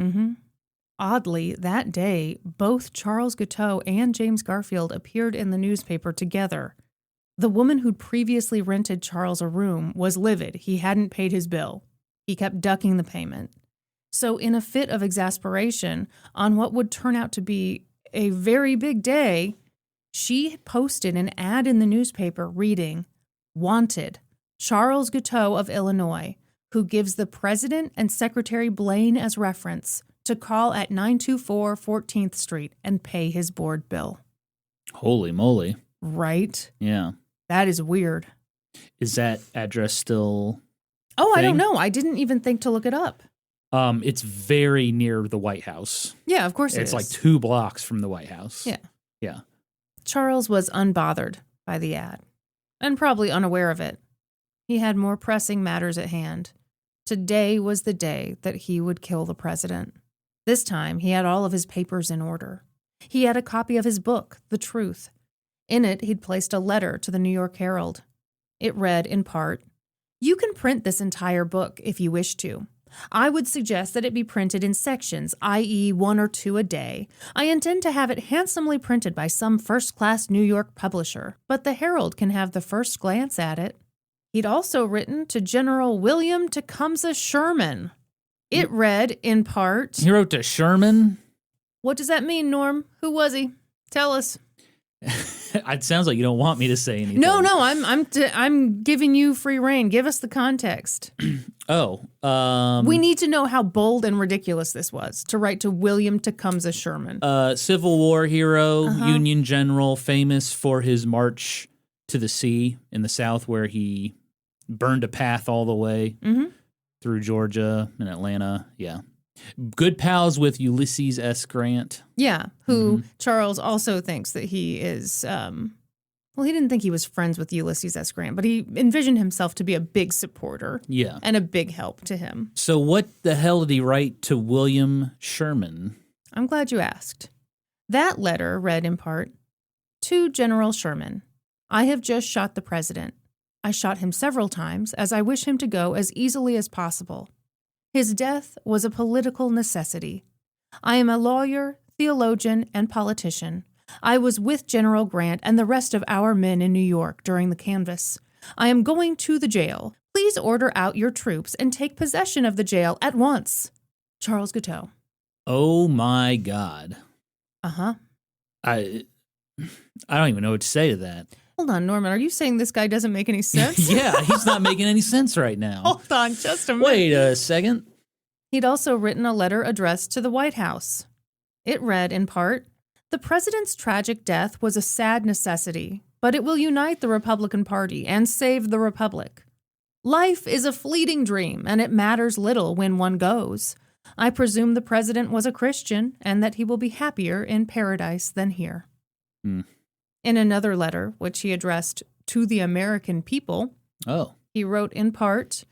Oddly, that day, both Charles Guiteau and James Garfield appeared in the newspaper together. The woman who'd previously rented Charles a room was livid. He hadn't paid his bill. He kept ducking the payment. So in a fit of exasperation, on what would turn out to be a very big day, she posted an ad in the newspaper reading, "Wanted, Charles Guiteau of Illinois, who gives the President and Secretary Blaine as reference, to call at 924 14th Street and pay his board bill." Holy moly. Right? Yeah. That is weird. Is that address still... Oh, I thing? don't know. I didn't even think to look it up. It's very near the White House. Yeah, of course it is. It's like 2 blocks from the White House. Yeah. Yeah. Charles was unbothered by the ad, and probably unaware of it. He had more pressing matters at hand. Today was the day that he would kill the president. This time, he had all of his papers in order. He had a copy of his book, The Truth. In it, he'd placed a letter to the New York Herald. It read, in part, "You can print this entire book if you wish to. I would suggest that it be printed in sections, i.e. 1 or 2 a day. I intend to have it handsomely printed by some first-class New York publisher, but the Herald can have the first glance at it." He'd also written to General William Tecumseh Sherman. It read, in part... He wrote to Sherman? What does that mean, Norm? Who was he? Tell us. It sounds like you don't want me to say anything. No, I'm giving you free rein. Give us the context. We need to know how bold and ridiculous this was to write to William Tecumseh Sherman. Civil War hero, Union general, famous for his march to the sea in the South where he burned a path all the way through Georgia and Atlanta. Yeah. Good pals with Ulysses S. Grant. Yeah, who Charles also thinks that he is, well, he didn't think he was friends with Ulysses S. Grant, but he envisioned himself to be a big supporter. Yeah. And a big help to him. So what the hell did he write to William Sherman? I'm glad you asked. That letter read in part, "To General Sherman, I have just shot the president. I shot him several times, as I wish him to go as easily as possible. His death was a political necessity. I am a lawyer, theologian, and politician. I was with General Grant and the rest of our men in New York during the canvass. I am going to the jail. Please order out your troops and take possession of the jail at once. Charles Guiteau." Oh my God. Uh-huh. I don't even know what to say to that. Hold on, Norman, are you saying this guy doesn't make any sense? Yeah, he's not making any sense right now. Hold on just a minute. Wait a second. He'd also written a letter addressed to the White House. It read, in part, "The president's tragic death was a sad necessity, but it will unite the Republican Party and save the Republic. Life is a fleeting dream, and it matters little when one goes. I presume the president was a Christian and that he will be happier in paradise than here." In another letter, which he addressed to the American people, he wrote in part,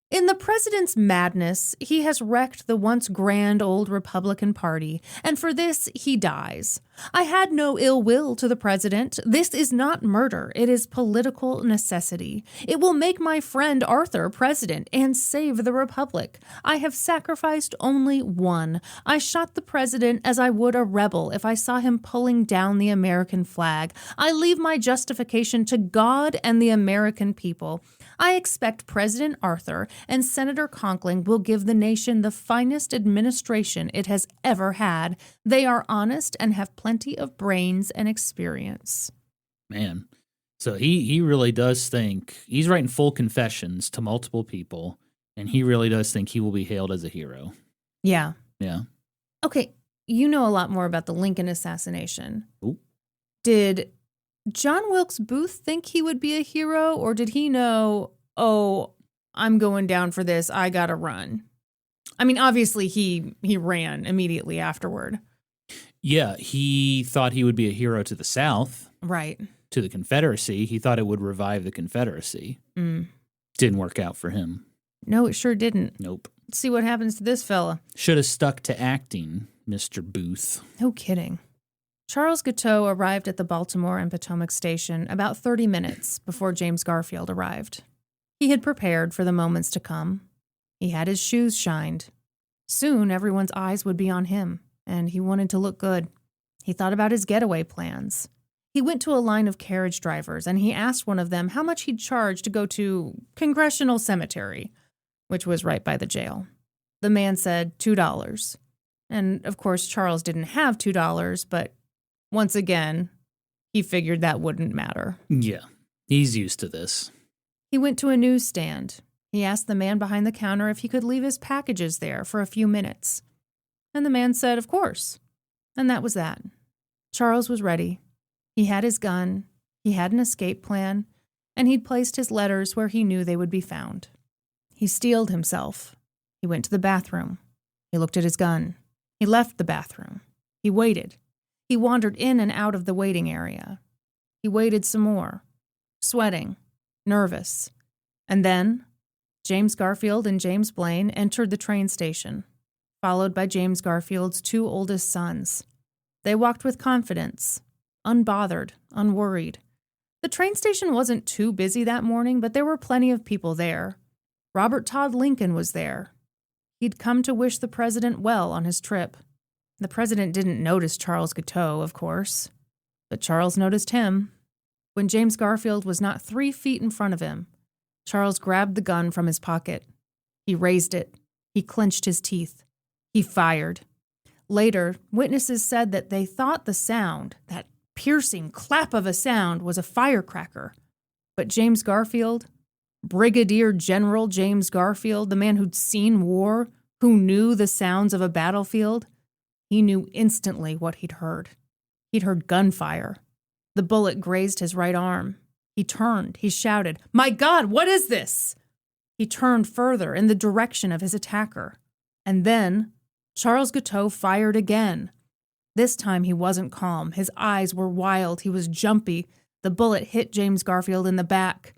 "In the president's madness, he has wrecked the once grand old Republican Party, and for this he dies. I had no ill will to the president. This is not murder. It is political necessity. It will make my friend Arthur president and save the Republic. I have sacrificed only one. I shot the president as I would a rebel if I saw him pulling down the American flag. I leave my justification to God and the American people. I expect President Arthur and Senator Conkling will give the nation the finest administration it has ever had. They are honest and have plenty of brains and experience." Man. So he really does think, he's writing full confessions to multiple people, and he really does think he will be hailed as a hero. Yeah. Yeah. Okay, you know a lot more about the Lincoln assassination. Ooh. Did John Wilkes Booth think he would be a hero, or did he know, oh, I'm going down for this, I gotta run? I mean, obviously he ran immediately afterward. Yeah, he thought he would be a hero to the South. Right. To the Confederacy. He thought it would revive the Confederacy. Didn't work out for him. No, it sure didn't. Nope. Let's see what happens to this fella. Should have stuck to acting, Mr. Booth. No kidding. Charles Guiteau arrived at the Baltimore and Potomac station about 30 minutes before James Garfield arrived. He had prepared for the moments to come. He had his shoes shined. Soon everyone's eyes would be on him, and he wanted to look good. He thought about his getaway plans. He went to a line of carriage drivers, and he asked one of them how much he'd charge to go to Congressional Cemetery, which was right by the jail. The man said $2. And, of course, Charles didn't have $2, but once again, he figured that wouldn't matter. Yeah, he's used to this. He went to a newsstand. He asked the man behind the counter if he could leave his packages there for a few minutes. And the man said, of course. And that was that. Charles was ready. He had his gun, he had an escape plan, and he'd placed his letters where he knew they would be found. He steeled himself. He went to the bathroom. He looked at his gun. He left the bathroom. He waited. He wandered in and out of the waiting area. He waited some more, sweating, nervous. And then James Garfield and James Blaine entered the train station, followed by James Garfield's two oldest sons. They walked with confidence, unbothered, unworried. The train station wasn't too busy that morning, but there were plenty of people there. Robert Todd Lincoln was there. He'd come to wish the president well on his trip. The president didn't notice Charles Guiteau, of course, but Charles noticed him. When James Garfield was not 3 feet in front of him, Charles grabbed the gun from his pocket. He raised it. He clenched his teeth. He fired. Later, witnesses said that they thought the sound, that piercing clap of a sound, was a firecracker. But James Garfield, Brigadier General James Garfield, the man who'd seen war, who knew the sounds of a battlefield, he knew instantly what he'd heard. He'd heard gunfire. The bullet grazed his right arm. He turned. He shouted, "My God, what is this?" He turned further in the direction of his attacker. And then Charles Guiteau fired again. This time he wasn't calm. His eyes were wild. He was jumpy. The bullet hit James Garfield in the back.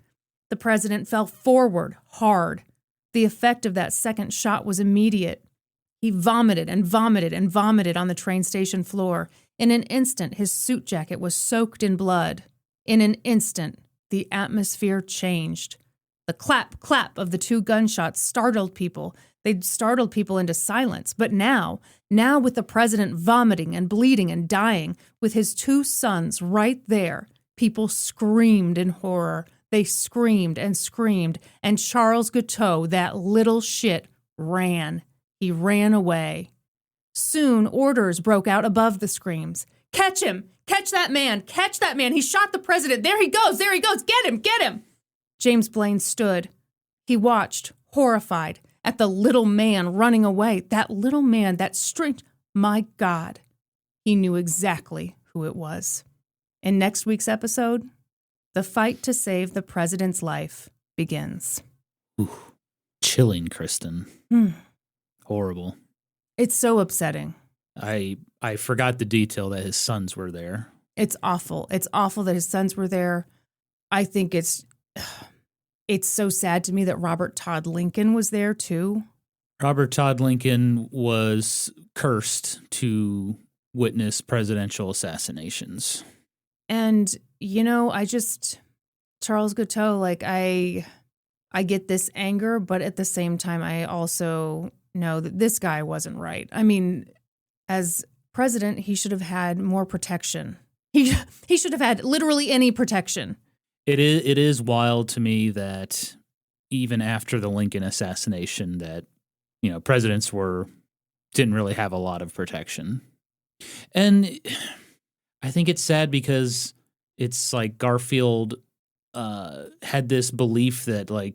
The president fell forward hard. The effect of that second shot was immediate. He vomited and vomited and vomited on the train station floor. In an instant, his suit jacket was soaked in blood. In an instant, the atmosphere changed. The clap, clap of the two gunshots startled people. They'd startled people into silence. But now with the president vomiting and bleeding and dying, with his two sons right there, people screamed in horror. They screamed, and Charles Guiteau, that little shit, ran. He ran away. Soon, orders broke out above the screams. "Catch him! Catch that man! Catch that man! He shot the president! There he goes! There he goes! Get him! Get him!" James Blaine stood. He watched, horrified, at the little man running away. That little man, that strange... My God. He knew exactly who it was. In next week's episode, the fight to save the president's life begins. Ooh, chilling, Kristin. Horrible. It's so upsetting. I forgot the detail that his sons were there. It's awful. It's awful that his sons were there. I think it's so sad to me that Robert Todd Lincoln was there too. Robert Todd Lincoln was cursed to witness presidential assassinations. And, Charles Guiteau, like, I get this anger, but at the same time, I also know that this guy wasn't right. I mean, as president, he should have had more protection. He should have had literally any protection. It is wild to me that even after the Lincoln assassination that, presidents didn't really have a lot of protection. And I think it's sad because it's like Garfield had this belief that, like,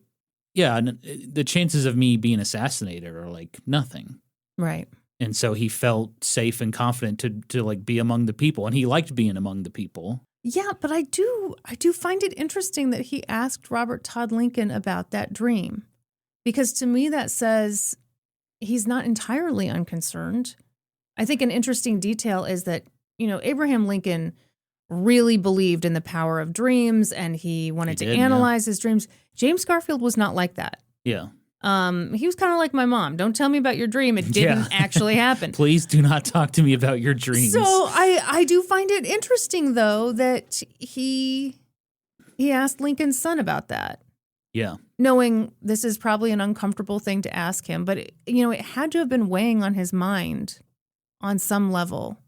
yeah, the chances of me being assassinated are like nothing. Right. And so he felt safe and confident to like be among the people, and he liked being among the people. Yeah, but I do find it interesting that he asked Robert Todd Lincoln about that dream, because to me that says he's not entirely unconcerned. I think an interesting detail is that, Abraham Lincoln really believed in the power of dreams, and he wanted to analyze his dreams. James Garfield was not like that. Yeah. He was kind of like my mom. Don't tell me about your dream. It didn't actually happen. Please do not talk to me about your dreams. So I do find it interesting, though, that he asked Lincoln's son about that. Yeah. Knowing this is probably an uncomfortable thing to ask him, but, it had to have been weighing on his mind on some level.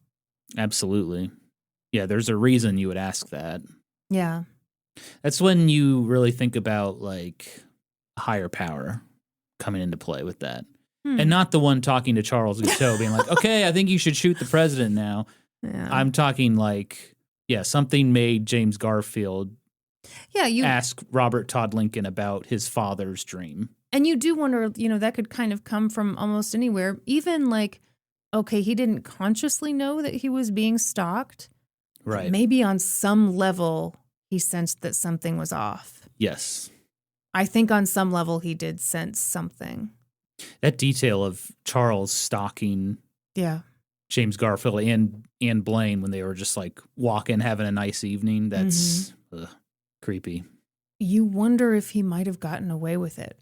Absolutely. Yeah, there's a reason you would ask that. Yeah. That's when you really think about, like, higher power coming into play with that. And not the one talking to Charles Guiteau being like, okay, I think you should shoot the president now. Yeah. I'm talking like, something made James Garfield ask Robert Todd Lincoln about his father's dream. And you do wonder, that could kind of come from almost anywhere. Even like, okay, he didn't consciously know that he was being stalked. Right. Maybe on some level he sensed that something was off. Yes. I think on some level he did sense something. That detail of Charles stalking James Garfield and Blaine when they were just like walking, having a nice evening, that's creepy. You wonder if he might have gotten away with it.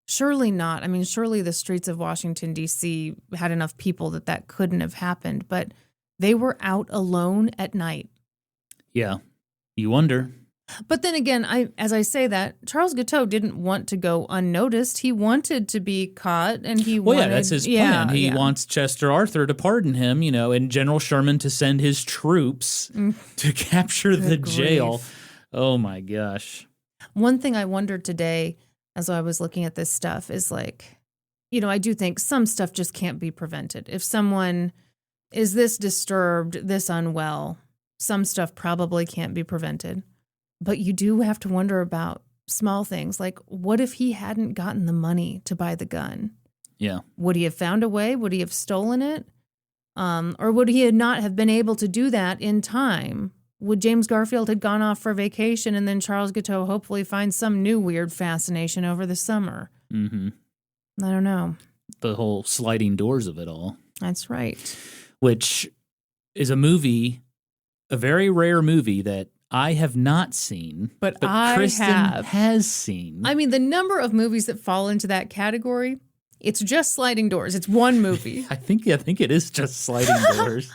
Surely not. I mean, surely the streets of Washington, D.C. had enough people that couldn't have happened, but they were out alone at night. Yeah. You wonder. But then again, as I say that, Charles Guiteau didn't want to go unnoticed. He wanted to be caught, and he wanted... that's his plan. He wants Chester Arthur to pardon him, and General Sherman to send his troops to capture the jail. Oh, my gosh. One thing I wondered today as I was looking at this stuff is like, I do think some stuff just can't be prevented. If someone is this disturbed, this unwell, some stuff probably can't be prevented. But you do have to wonder about small things, like what if he hadn't gotten the money to buy the gun? Yeah. Would he have found a way? Would he have stolen it? Or would he not have been able to do that in time James Garfield had gone off for vacation, and then Charles Guiteau hopefully finds some new weird fascination over the summer. Mm-hmm. I don't know. The whole sliding doors of it all. That's right. Which is a movie, a very rare movie that I have not seen, but I Kristin has seen. I mean, the number of movies that fall into that category, it's just sliding doors. It's one movie. I think it is just sliding doors.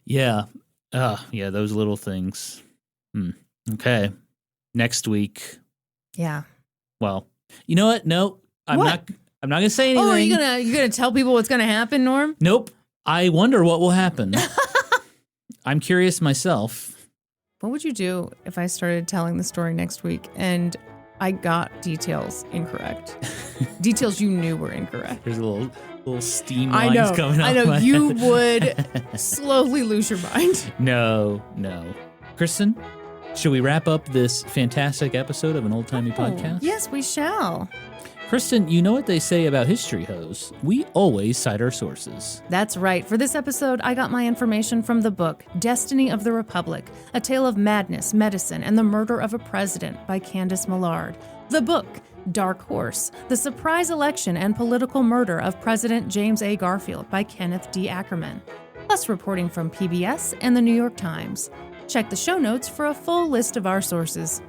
Yeah. Yeah, those little things. Okay. Next week. Yeah. Well, you know what? No, I'm not going to say anything. Oh, you're going to tell people what's going to happen, Norm? Nope. I wonder what will happen. I'm curious myself. What would you do if I started telling the story next week and I got details incorrect? Details you knew were incorrect. There's a little steam lines coming off. I know. My You head. would slowly lose your mind. No. Kristin, should we wrap up this fantastic episode of an old-timey podcast? Yes, we shall. Kristin, you know what they say about history hoes. We always cite our sources. That's right. For this episode, I got my information from the book Destiny of the Republic, A Tale of Madness, Medicine, and the Murder of a President by Candice Millard. The book Dark Horse, The Surprise Election and Political Murder of President James A. Garfield by Kenneth D. Ackerman. Plus reporting from PBS and the New York Times. Check the show notes for a full list of our sources.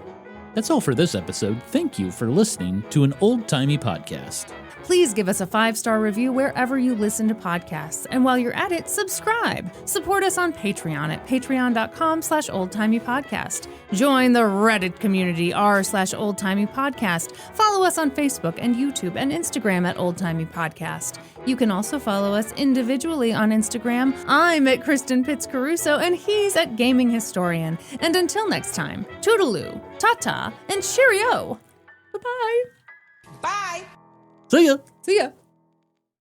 That's all for this episode. Thank you for listening to an old-timey podcast. Please give us a 5-star review wherever you listen to podcasts. And while you're at it, subscribe. Support us on Patreon at patreon.com/oldtimeypodcast. Join the Reddit community r/oldtimeypodcast. Follow us on Facebook and YouTube and Instagram at oldtimeypodcast. You can also follow us individually on Instagram. I'm at Kristin Pitts Caruso and he's at Gaming Historian. And until next time, toodaloo, ta-ta, and cheerio. Bye-bye. Bye. See ya! See ya.